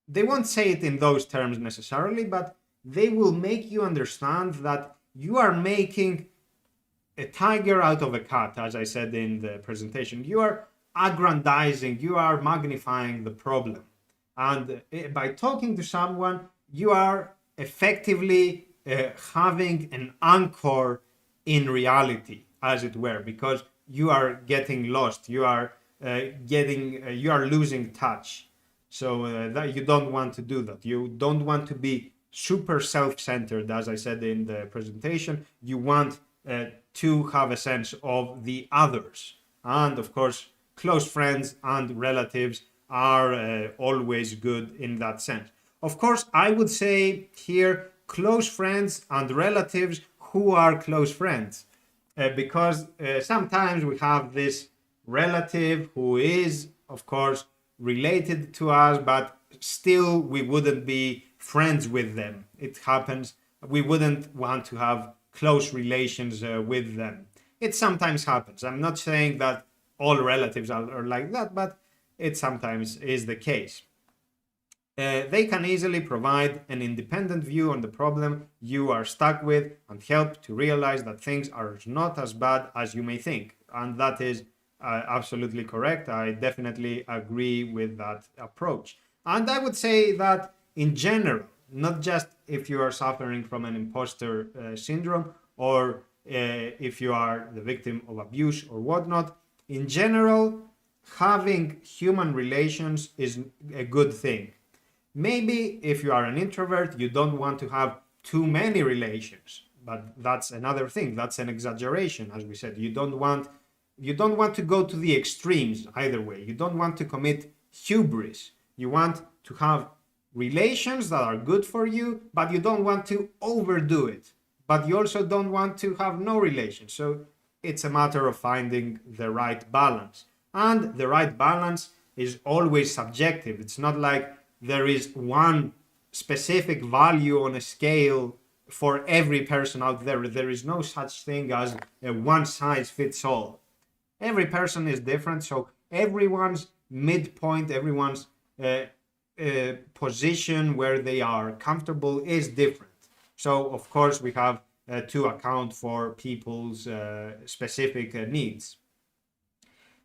They won't say it in those terms necessarily, but they will make you understand that you are making a tiger out of a cat, as I said in the presentation. You are aggrandizing, you are magnifying the problem. And by talking to someone, you are effectively having an anchor in reality, as it were, because you are getting lost, you are you are losing touch. So that you don't want to do that. You don't want to be super self-centered, as I said in the presentation. You want to have a sense of the others. And of course, close friends and relatives are always good in that sense. Of course, I would say here close friends and relatives who are close friends. Because sometimes we have this relative who is, of course, related to us, but still we wouldn't be friends with them. It happens. We wouldn't want to have close relations with them. It sometimes happens. I'm not saying that all relatives are like that, but it sometimes is the case. They can easily provide an independent view on the problem you are stuck with and help to realize that things are not as bad as you may think. And that is absolutely correct. I definitely agree with that approach. And I would say that in general, not just if you are suffering from an imposter syndrome or if you are the victim of abuse or whatnot, in general, having human relations is a good thing. Maybe if you are an introvert, you don't want to have too many relations, but that's another thing. That's an exaggeration, as we said. You don't want to go to the extremes either way. You don't want to commit hubris. You want to have relations that are good for you, but you don't want to overdo it. But you also don't want to have no relations. So it's a matter of finding the right balance. And the right balance is always subjective. It's not like there is one specific value on a scale for every person out there. There is no such thing as a one size fits all. Every person is different, so everyone's midpoint, everyone's position where they are comfortable is different. So, of course, we have to account for people's specific needs.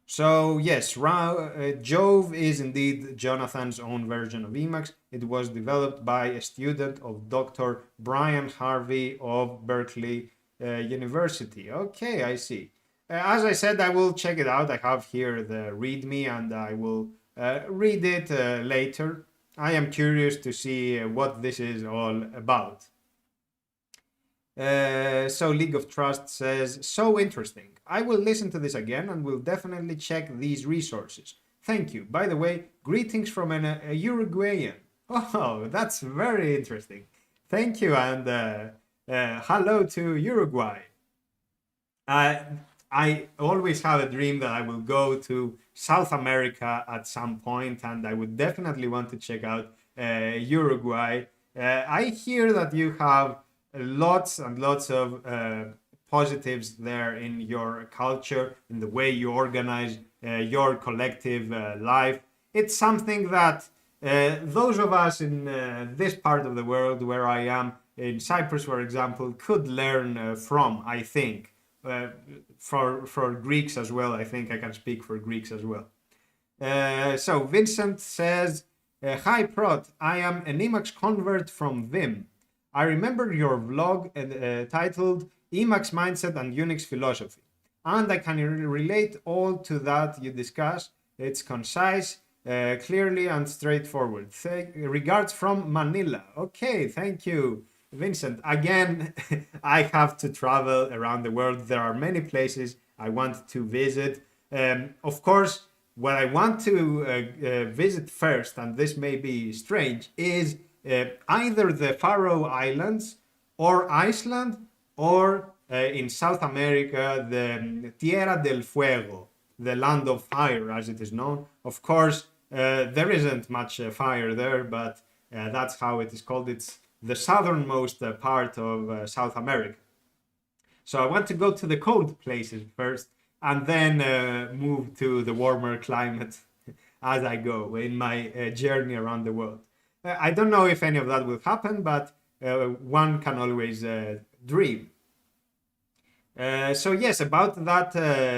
So yes, Jove is indeed Jonathan's own version of Emacs. It was developed by a student of Dr. Brian Harvey of Berkeley University. Okay, I see. As I said, I will check it out. I have here the README and I will read it later. I am curious to see what this is all about. So League of Trust says, so interesting. I will listen to this again and will definitely check these resources. Thank you. By the way, greetings from a Uruguayan. Oh, that's very interesting. Thank you and hello to Uruguay. I always have a dream that I will go to South America at some point, and I would definitely want to check out Uruguay. I hear that you have lots and lots of positives there in your culture, in the way you organize your collective life. It's something that those of us in this part of the world where I am, in Cyprus, for example, could learn from, I think. For Greeks as well, I think I can speak for Greeks as well. So Vincent says, hi Prot, I am an Emacs convert from Vim. I remember your vlog titled Emacs Mindset and Unix Philosophy, and I can relate all to that you discuss. It's concise, clearly and straightforward. Regards from Manila. Okay, thank you, Vincent. Again, I have to travel around the world. There are many places I want to visit. Of course, what I want to visit first, and this may be strange, is either the Faroe Islands or Iceland, or in South America, the Tierra del Fuego, the land of fire as it is known. Of course, there isn't much fire there, but that's how it is called. It's the southernmost part of South America. So I want to go to the cold places first and then move to the warmer climate as I go in my journey around the world. I don't know if any of that will happen, but one can always dream. So yes, about that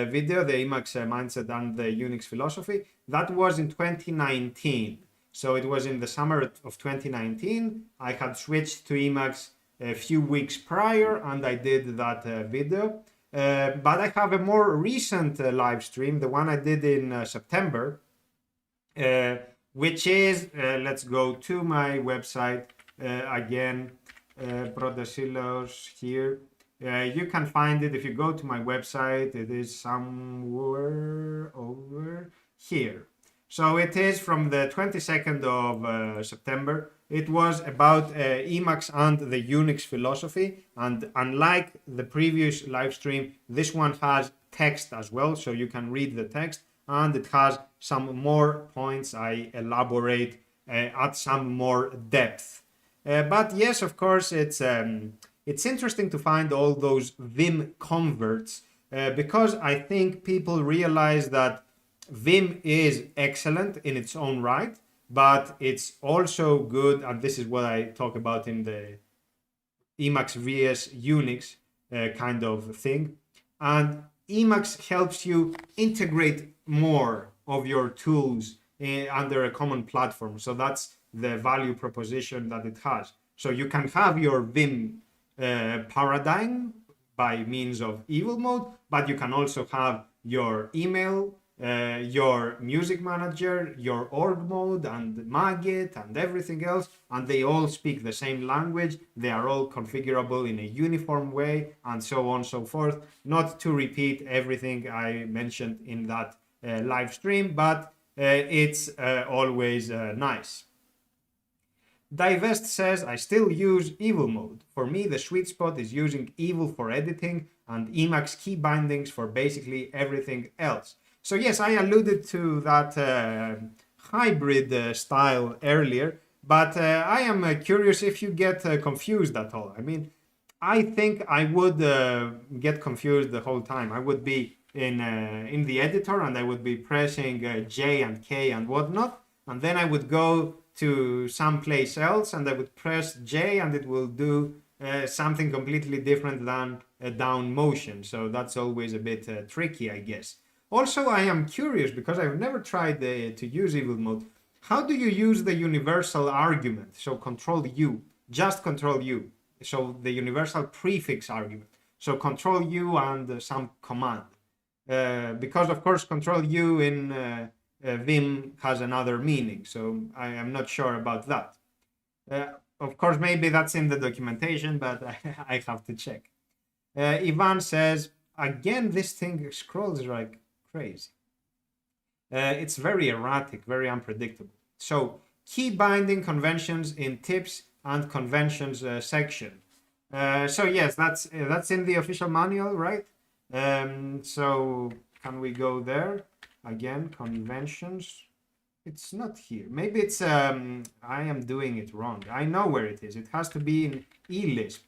video, the Emacs mindset and the Unix philosophy, that was in 2019. So it was in the summer of 2019. I had switched to Emacs a few weeks prior, and I did that video. But I have a more recent live stream, the one I did in September, which is, let's go to my website again, Protesilos here. You can find it if you go to my website. It is somewhere over here. So it is from the 22nd of September. It was about Emacs and the Unix philosophy. And unlike the previous live stream, this one has text as well, so you can read the text. And it has some more points I elaborate at some more depth. But yes, of course, it's interesting to find all those Vim converts because I think people realize that Vim is excellent in its own right, but it's also good, and this is what I talk about in the Emacs vs Unix kind of thing. And Emacs helps you integrate more of your tools under a common platform. So that's the value proposition that it has. So you can have your Vim paradigm by means of evil mode, but you can also have your email, your music manager, your org mode and Magit and everything else, and they all speak the same language. They are all configurable in a uniform way, and so on and so forth. Not to repeat everything I mentioned in that live stream, but it's always nice. Divest says, I still use evil mode. For me, the sweet spot is using evil for editing and Emacs key bindings for basically everything else. So yes, I alluded to that hybrid style earlier, but I am curious if you get confused at all. I mean, I think I would get confused the whole time. I would be in the editor and I would be pressing J and K and whatnot, and then I would go to someplace else and I would press J and it will do something completely different than a down motion. So that's always a bit tricky, I guess. Also, I am curious because I've never tried to use evil mode. How do you use the universal argument? So control U, just control U. So the universal prefix argument. So control U and some command. Because of course control U in Vim has another meaning, so I am not sure about that. Of course, maybe that's in the documentation, but I have to check. Ivan says, again, this thing scrolls like crazy. It's very erratic, very unpredictable. So, key binding conventions in tips and conventions section. So yes, that's in the official manual, right? So can we go there? Again, conventions. It's not here. Maybe it's I am doing it wrong. I know where it is. It has to be in eLisp.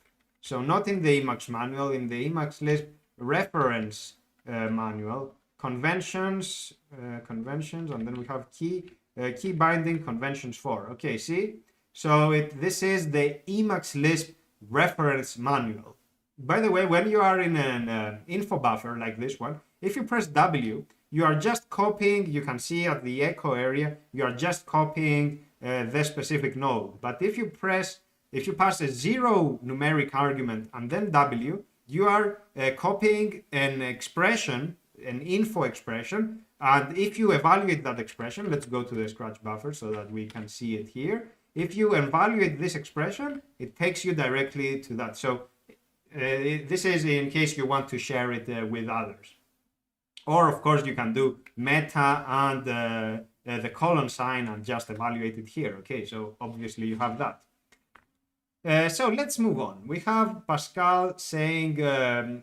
So not in the Emacs manual, in the Emacs Lisp reference manual. Conventions, and then we have key binding conventions for. Okay, see? So this is the Emacs Lisp reference manual. By the way, when you are in an info buffer like this one, if you press W, you are just copying, you can see at the echo area, you are just copying the specific node. But if you pass a 0 numeric argument and then W, you are copying an expression, an info expression. And if you evaluate that expression, let's go to the scratch buffer so that we can see it here. If you evaluate this expression, it takes you directly to that. So this is in case you want to share it with others. Or of course you can do meta and the colon sign and just evaluate it here. Okay, so obviously you have that. So let's move on. We have Pascal saying,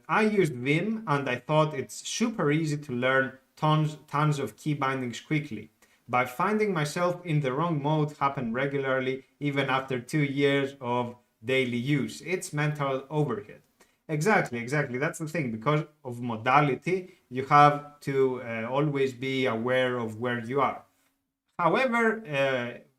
I used Vim and I thought it's super easy to learn tons of key bindings quickly. But finding myself in the wrong mode happen regularly, even after 2 years of daily use. It's mental overhead. Exactly, exactly. That's the thing. Because of modality, you have to always be aware of where you are. However,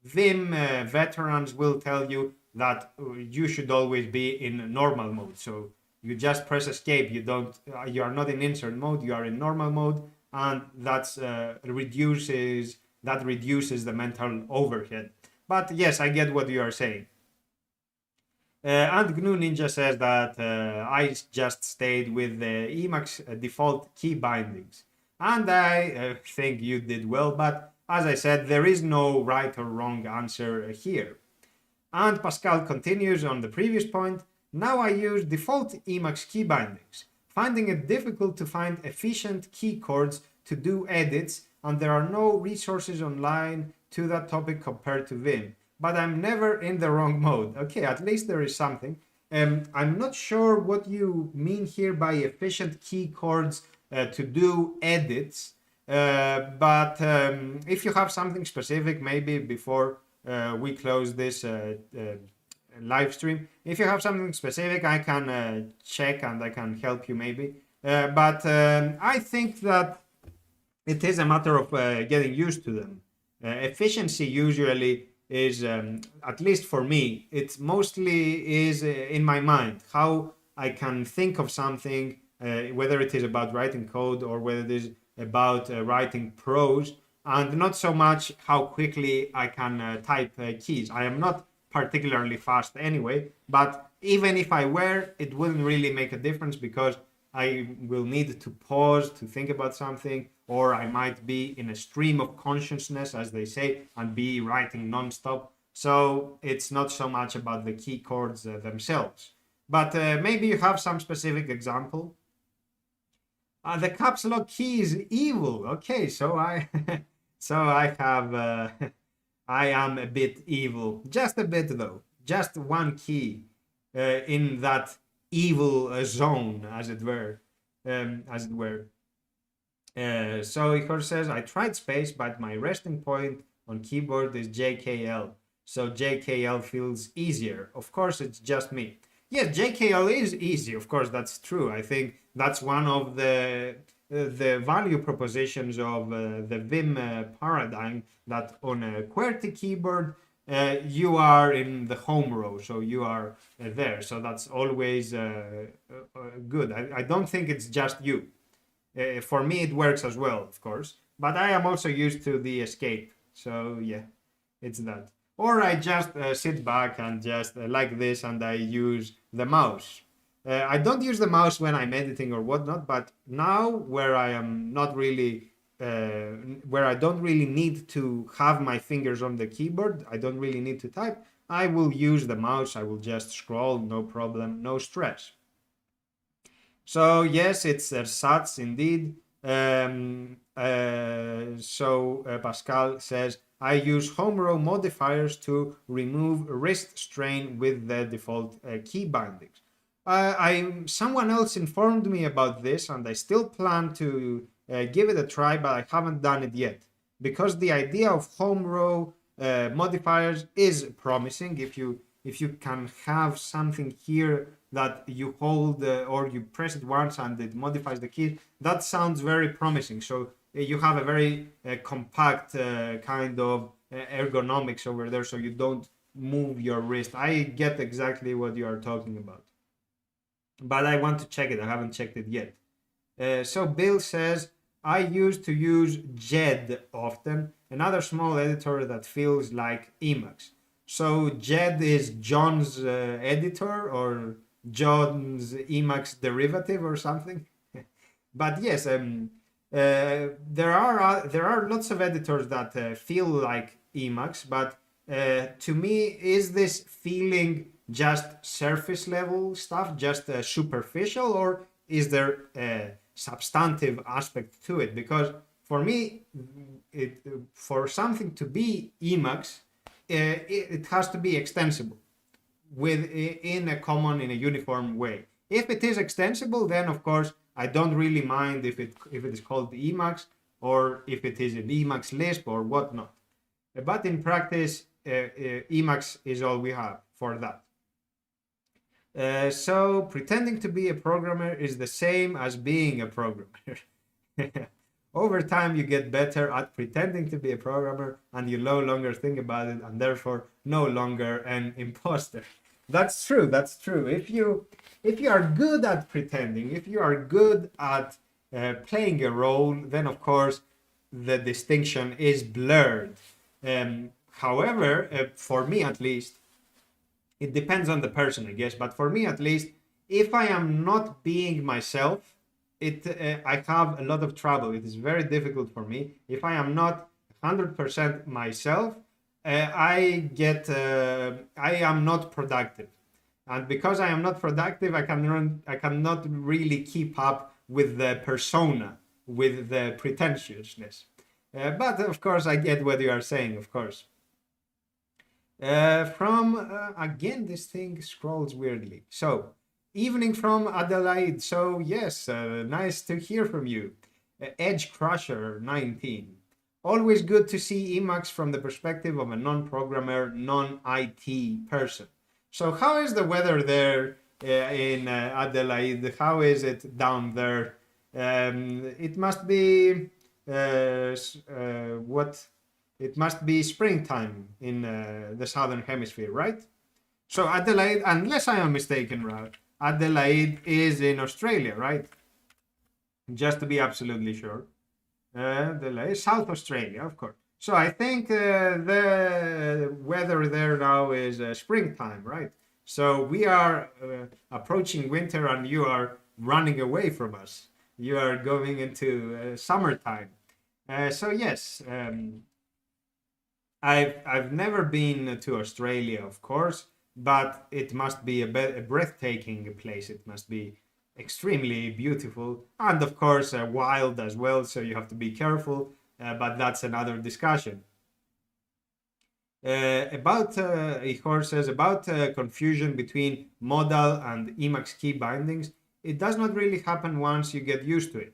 Vim veterans will tell you that you should always be in normal mode. So you just press escape. You are not in insert mode. You are in normal mode, and that reduces the mental overhead. But yes, I get what you are saying. And GNU Ninja says that I just stayed with the Emacs default key bindings. And I think you did well, but as I said, there is no right or wrong answer here. And Pascal continues on the previous point. Now I use default Emacs key bindings, finding it difficult to find efficient key cords to do edits, and there are no resources online to that topic compared to Vim. But I'm never in the wrong mode. Okay, at least there is something. I'm not sure what you mean here by efficient key cords to do edits, but if you have something specific, maybe before we close this live stream, if you have something specific, I can check and I can help you maybe. But I think that it is a matter of getting used to them. Efficiency usually is, at least for me, it mostly is in my mind, how I can think of something, whether it is about writing code or whether it is about writing prose, and not so much how quickly I can type keys. I am not particularly fast anyway, but even if I were, it wouldn't really make a difference because I will need to pause to think about something, or I might be in a stream of consciousness, as they say, and be writing non-stop. So it's not so much about the key chords themselves. But maybe you have some specific example. The caps lock key is evil. Okay, so I, so I have, I am a bit evil, just a bit though, just one key in that evil zone, as it were, so Igor says, I tried space, but my resting point on keyboard is JKL. So JKL feels easier. Of course, it's just me. Yes, JKL is easy. Of course, that's true. I think that's one of the value propositions of the Vim paradigm, that on a QWERTY keyboard, you are in the home row, so you are there. So that's always good. I don't think it's just you. For me, it works as well, of course. But I am also used to the escape. So yeah, it's that. Or I just sit back and just like this, and I use the mouse. I don't use the mouse when I'm editing or whatnot, but now where I am not really, where I don't really need to have my fingers on the keyboard, I don't really need to type, I will use the mouse. I will just scroll, no problem, no stress. So yes, it's ersatz indeed. Pascal says, I use home row modifiers to remove wrist strain with the default key bindings. Someone else informed me about this, and I still plan to give it a try, but I haven't done it yet because the idea of home row modifiers is promising. If you can have something here that you hold or you press it once and it modifies the key, that sounds very promising. So you have a very compact kind of ergonomics over there, so you don't move your wrist. I get exactly what you are talking about, but I want to check it. I haven't checked it yet. So Bill says, I used to use JED often, another small editor that feels like Emacs. So JED is John's editor, or John's Emacs derivative or something. But yes, there are lots of editors that feel like Emacs, but to me, is this feeling just surface level stuff, just superficial, or is there a substantive aspect to it? Because for me, for something to be Emacs, it has to be extensible in a uniform way. If it is extensible, then of course I don't really mind if it is called Emacs or if it is an Emacs Lisp or whatnot. But in practice, Emacs is all we have for that. So pretending to be a programmer is the same as being a programmer. Over time, you get better at pretending to be a programmer and you no longer think about it and therefore no longer an imposter. That's true. That's true. If you are good at pretending, if you are good at playing a role, then of course the distinction is blurred. However, for me at least, it depends on the person, I guess. But for me, at least, if I am not being myself, I have a lot of trouble. It is very difficult for me. If I am not 100% myself, I am not productive. And because I am not productive, I cannot really keep up with the persona, with the pretentiousness. But of course, I get what you are saying, of course. Again, this thing scrolls weirdly. So, evening from Adelaide. So, yes, nice to hear from you. Edge Crusher 19. Always good to see Emacs from the perspective of a non-programmer, non-IT person. So, how is the weather there in Adelaide? How is it down there? It must be what? It must be springtime in the southern hemisphere, right? So Adelaide, unless I am mistaken, right? Adelaide is in Australia, right? Just to be absolutely sure. Adelaide, South Australia, of course. So I think the weather there now is springtime, right? So we are approaching winter and you are running away from us. You are going into summertime. So yes, I've never been to Australia, of course, but it must be a breathtaking place. It must be extremely beautiful and, of course, wild as well. So you have to be careful. But that's another discussion. Ihor says about confusion between modal and Emacs key bindings. It does not really happen once you get used to it.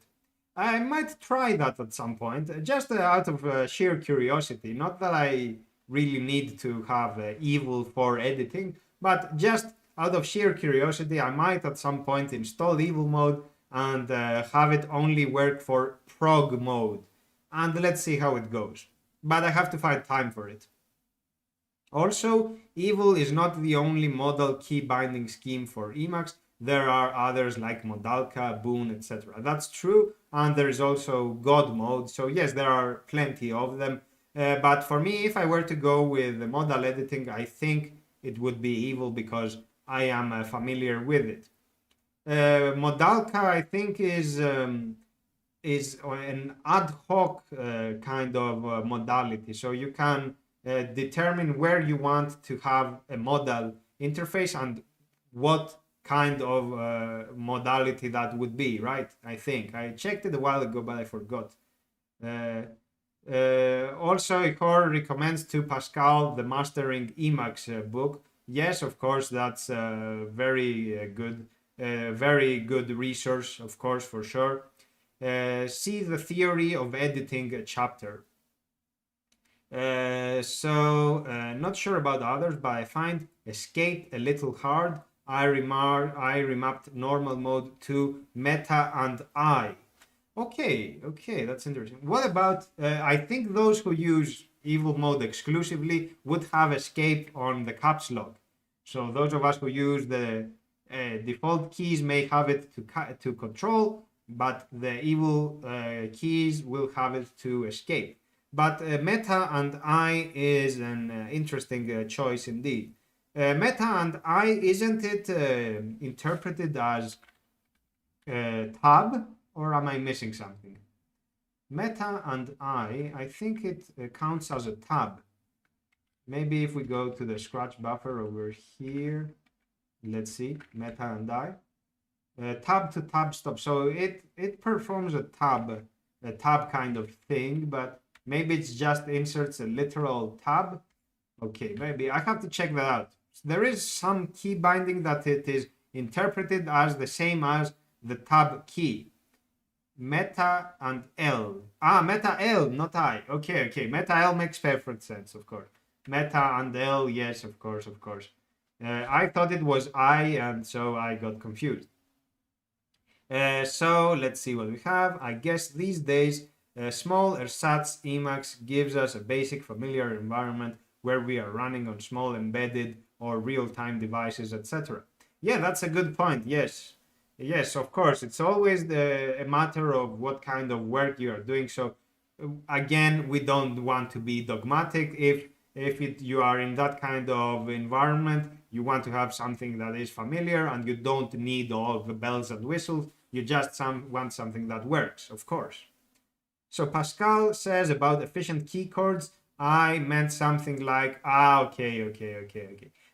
I might try that at some point, just out of sheer curiosity. Not that I really need to have evil for editing, but just out of sheer curiosity, I might at some point install evil mode and have it only work for prog mode. And let's see how it goes. But I have to find time for it. Also, evil is not the only modal key binding scheme for Emacs. There are others like Modalka, Boon, etc. That's true, and there is also God mode. So yes, there are plenty of them. But for me, if I were to go with the modal editing, I think it would be evil because I am familiar with it. Modalka, I think, is an ad hoc kind of modality. So you can determine where you want to have a modal interface and what kind of modality that would be, right? I think I checked it a while ago, but I forgot. Also, Ihor recommends to Pascal the Mastering Emacs book. Yes, of course, that's very good resource, of course, for sure. See the theory of editing chapter. Not sure about others, but I find escape a little hard. I remapped normal mode to meta and I. Okay, that's interesting. What about, I think those who use evil mode exclusively would have escape on the caps lock. So those of us who use the default keys may have it to control, but the evil keys will have it to escape. But meta and I is an interesting choice indeed. Meta and I, isn't it interpreted as tab, or am I missing something? Meta and I think it counts as a tab. Maybe if we go to the scratch buffer over here, let's see, meta and I. Tab to tab stop. So it performs a tab kind of thing, but maybe it's just inserts a literal tab. Okay, maybe I have to check that out. There is some key binding that it is interpreted as the same as the tab key. Meta and L. Meta L, not I. Okay. Meta L makes perfect sense, of course. Meta and L, yes, of course. I thought it was I, and so I got confused. So let's see what we have. I guess these days, small ersatz Emacs gives us a basic familiar environment where we are running on small embedded or real-time devices, etc. Yeah, that's a good point. Yes. Yes, of course. It's always a matter of what kind of work you are doing. So again, we don't want to be dogmatic. If you are in that kind of environment, you want to have something that is familiar and you don't need all the bells and whistles. You just want something that works, of course. So Pascal says about efficient key chords, I meant something like, okay.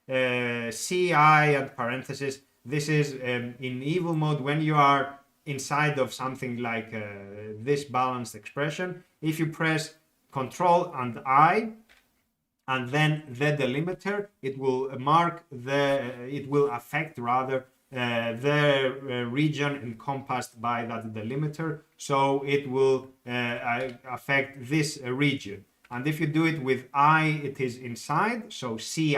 CI and parentheses. This is in evil mode when you are inside of something like this balanced expression. If you press Control and I, and then the delimiter, it will it will affect rather the region encompassed by that delimiter. So it will affect this region. And if you do it with I, it is inside, so CI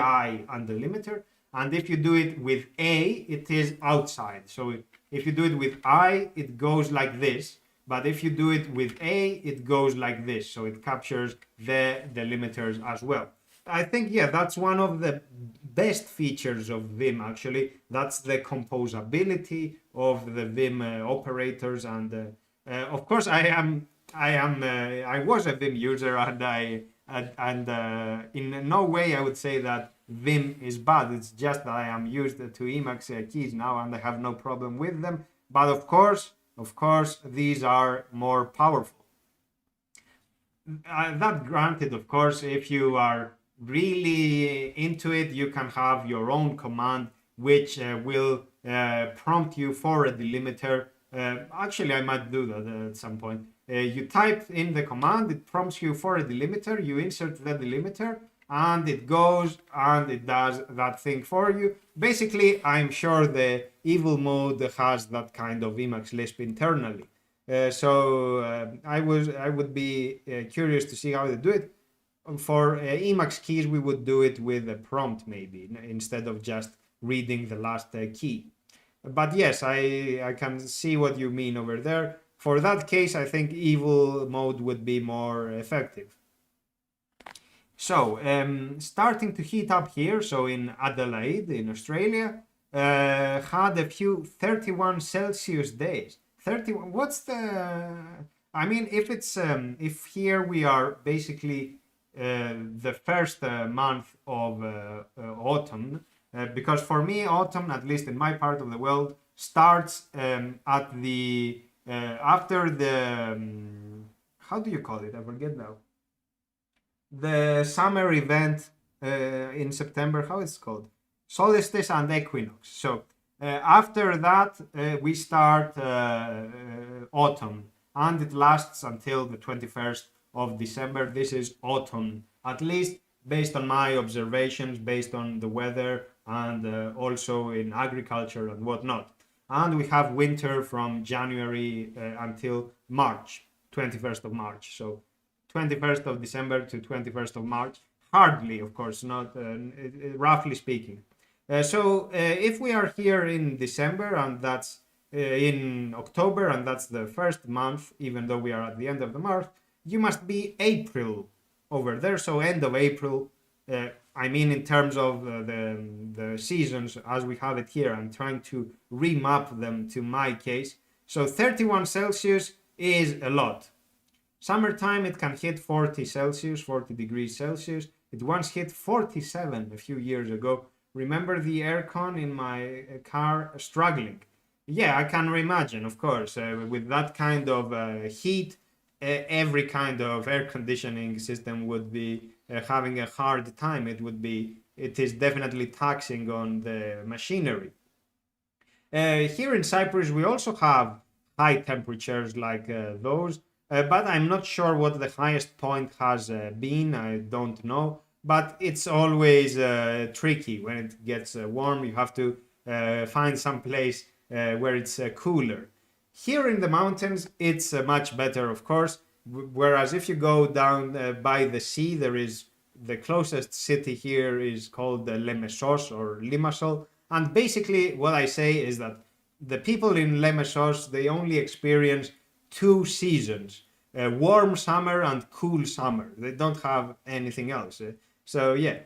and delimiter. And if you do it with A, it is outside. So if you do it with I, it goes like this. But if you do it with A, it goes like this. So it captures the delimiters as well. I think, yeah, that's one of the best features of Vim, actually. That's the composability of the Vim operators. And of course, I was a Vim user, and in no way I would say that Vim is bad. It's just that I am used to Emacs keys now, and I have no problem with them. But of course, these are more powerful. That granted, of course, if you are really into it, you can have your own command which will prompt you for a delimiter. Actually, I might do that at some point. You type in the command, it prompts you for a delimiter, you insert the delimiter, and it goes and it does that thing for you. Basically, I'm sure the evil mode has that kind of Emacs Lisp internally. I would be curious to see how they do it. For Emacs keys, we would do it with a prompt maybe instead of just reading the last key. But yes, I can see what you mean over there. For that case, I think evil mode would be more effective. So, starting to heat up here, so in Adelaide, in Australia, had a few 31 Celsius days. 31, what's the... I mean, if it's, if here we are basically the first month of autumn, because for me, autumn, at least in my part of the world, starts at the, after the, how do you call it? I forget now. The summer event in September, how it's called? Solstice and equinox. So after that, we start autumn, and it lasts until the 21st of December. This is autumn, at least based on my observations, based on the weather, and also in agriculture and whatnot. And we have winter from January until March, 21st of March. So 21st of December to 21st of March. Hardly, of course, not roughly speaking. So if we are here in December and that's in October and that's the first month, even though we are at the end of the month, you must be April over there. So end of April, I mean in terms of the seasons as we have it here. I'm trying to remap them to my case. So 31 Celsius is a lot. Summertime, it can hit 40 Celsius, 40 degrees Celsius. It once hit 47 a few years ago. Remember the aircon in my car struggling? Yeah, I can imagine, of course. With that kind of heat, every kind of air conditioning system would be having a hard time. It is definitely taxing on the machinery. Here in Cyprus, we also have high temperatures like those. But I'm not sure what the highest point has been. I don't know. But it's always tricky when it gets warm. You have to find some place where it's cooler. Here in the mountains, it's much better, of course. Whereas if you go down by the sea, there is the closest city here is called Lemesos or Limassol. And basically what I say is that the people in Lemesos, they only experience 2 seasons, warm summer and cool summer. They don't have anything else. So yeah.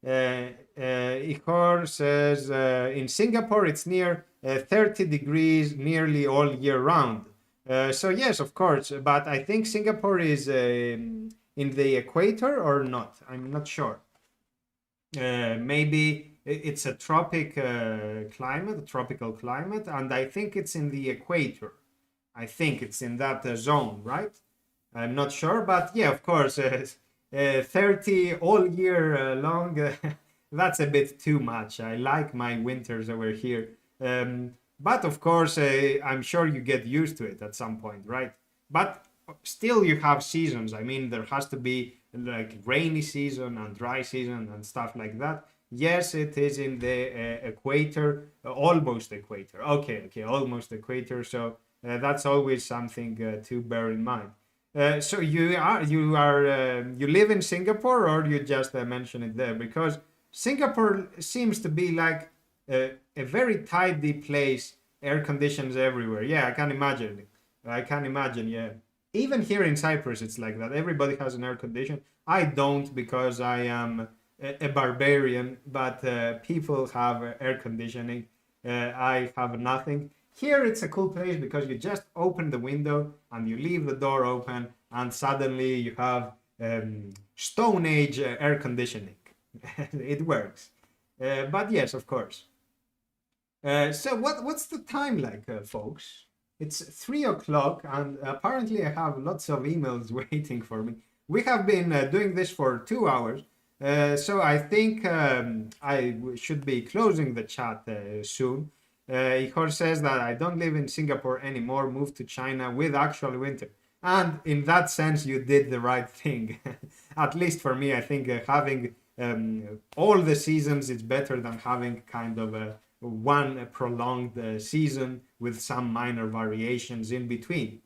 Ihor says in Singapore it's near 30 degrees nearly all year round. So yes, of course, but I think Singapore is in the equator or not. I'm not sure. Maybe it's a climate, a tropical climate, and I think it's in the equator. I think it's in that zone, right? I'm not sure, but yeah, of course, 30 all year long, that's a bit too much. I like my winters over here. But of course, I'm sure you get used to it at some point, right? But still you have seasons. I mean, there has to be like rainy season and dry season and stuff like that. Yes, it is in the equator, almost equator. Okay, almost equator. So that's always something to bear in mind. So you live in Singapore, or you just mention it there? Because Singapore seems to be like a very tidy place, air conditions everywhere. Yeah, I can imagine. Yeah. Even here in Cyprus, it's like that. Everybody has an air condition. I don't, because I am a barbarian, but people have air conditioning. I have nothing. Here it's a cool place because you just open the window and you leave the door open, and suddenly you have Stone Age air conditioning. It works. But yes, of course. So what's the time like, folks? It's 3 o'clock, and apparently I have lots of emails waiting for me. We have been doing this for 2 hours, so I think I should be closing the chat soon. Ihor says that I don't live in Singapore anymore, moved to China with actual winter. And in that sense, you did the right thing. At least for me, I think having all the seasons is better than having kind of one prolonged season with some minor variations in between.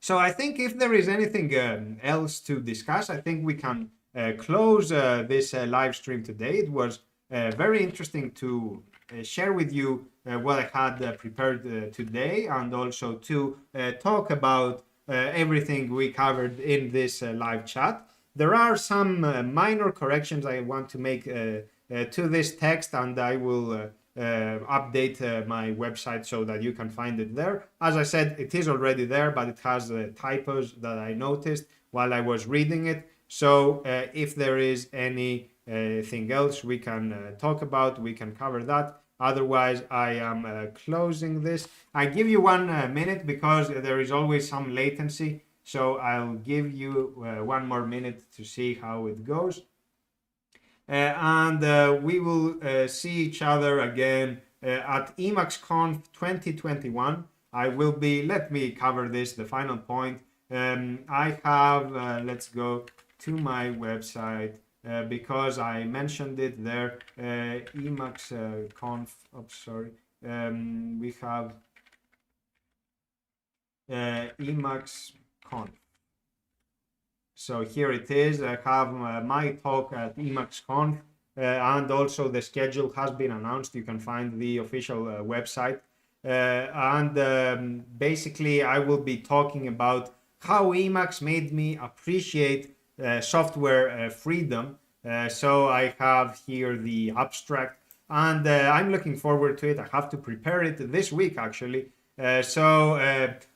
So I think if there is anything else to discuss, I think we can close this live stream today. It was very interesting to share with you what I had prepared today, and also to talk about everything we covered in this live chat. There are some minor corrections I want to make to this text, and I will update my website so that you can find it there. As I said, it is already there, but it has typos that I noticed while I was reading it. So if there is anything else we can talk about, we can cover that. Otherwise, I am closing this. I give you 1 minute because there is always some latency. So I'll give you 1 more minute to see how it goes. And we will see each other again at EmacsConf 2021. I will be, let me cover this, the final point. I have, let's go to my website because I mentioned it there, EmacsConf, we have EmacsConf. So here it is. I have my talk at EmacsConf, and also the schedule has been announced. You can find the official website. And basically, I will be talking about how Emacs made me appreciate software freedom. So I have here the abstract, and I'm looking forward to it. I have to prepare it this week, actually. So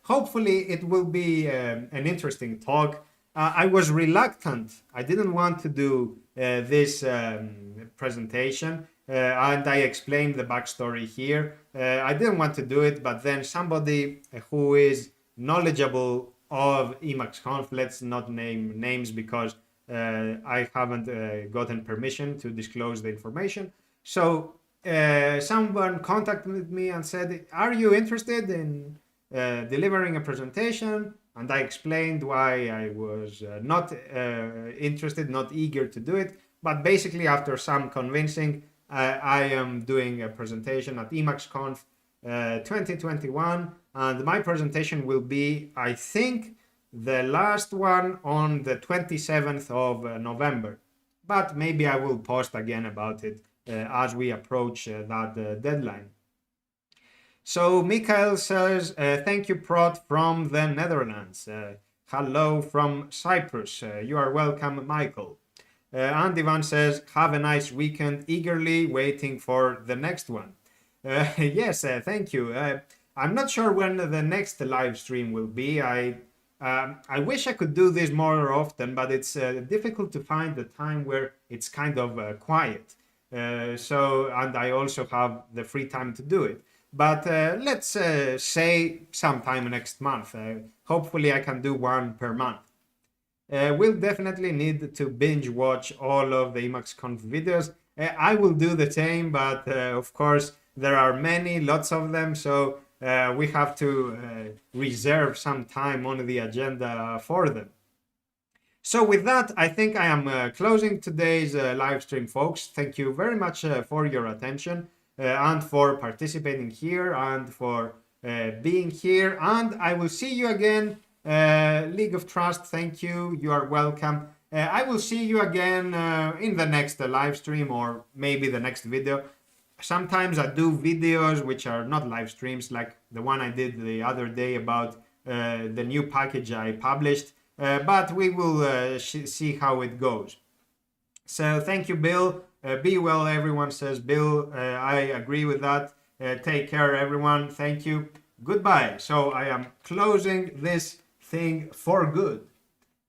hopefully it will be an interesting talk. I was reluctant. I didn't want to do this presentation, and I explained the backstory here. I didn't want to do it, but then somebody who is knowledgeable of EmacsConf, let's not name names because I haven't gotten permission to disclose the information. So someone contacted me and said, "Are you interested in delivering a presentation?" And I explained why I was not interested, not eager to do it. But basically, after some convincing, I am doing a presentation at EmacsConf 2021. And my presentation will be, I think, the last one on the 27th of November. But maybe I will post again about it as we approach that deadline. So Michael says, thank you, Prot, from the Netherlands. Hello from Cyprus. You are welcome, Michael. And Ivan says, have a nice weekend, eagerly waiting for the next one. Yes, thank you. I'm not sure when the next live stream will be. I wish I could do this more often, but it's difficult to find the time where it's kind of quiet. And I also have the free time to do it. But let's say sometime next month. Hopefully I can do one per month. We'll definitely need to binge watch all of the Emacs Conf videos. I will do the same, but of course there are lots of them, so we have to reserve some time on the agenda for them. So with that, I think I am closing today's live stream, folks. Thank you very much for your attention and for participating here and for being here. And I will see you again. League of Trust, thank you. You are welcome. I will see you again in the next live stream or maybe the next video. Sometimes I do videos which are not live streams, like the one I did the other day about the new package I published. But we will see how it goes. So thank you, Bill. Be well, everyone, says Bill. I agree with that. Take care, everyone. Thank you. Goodbye. So I am closing this thing for good.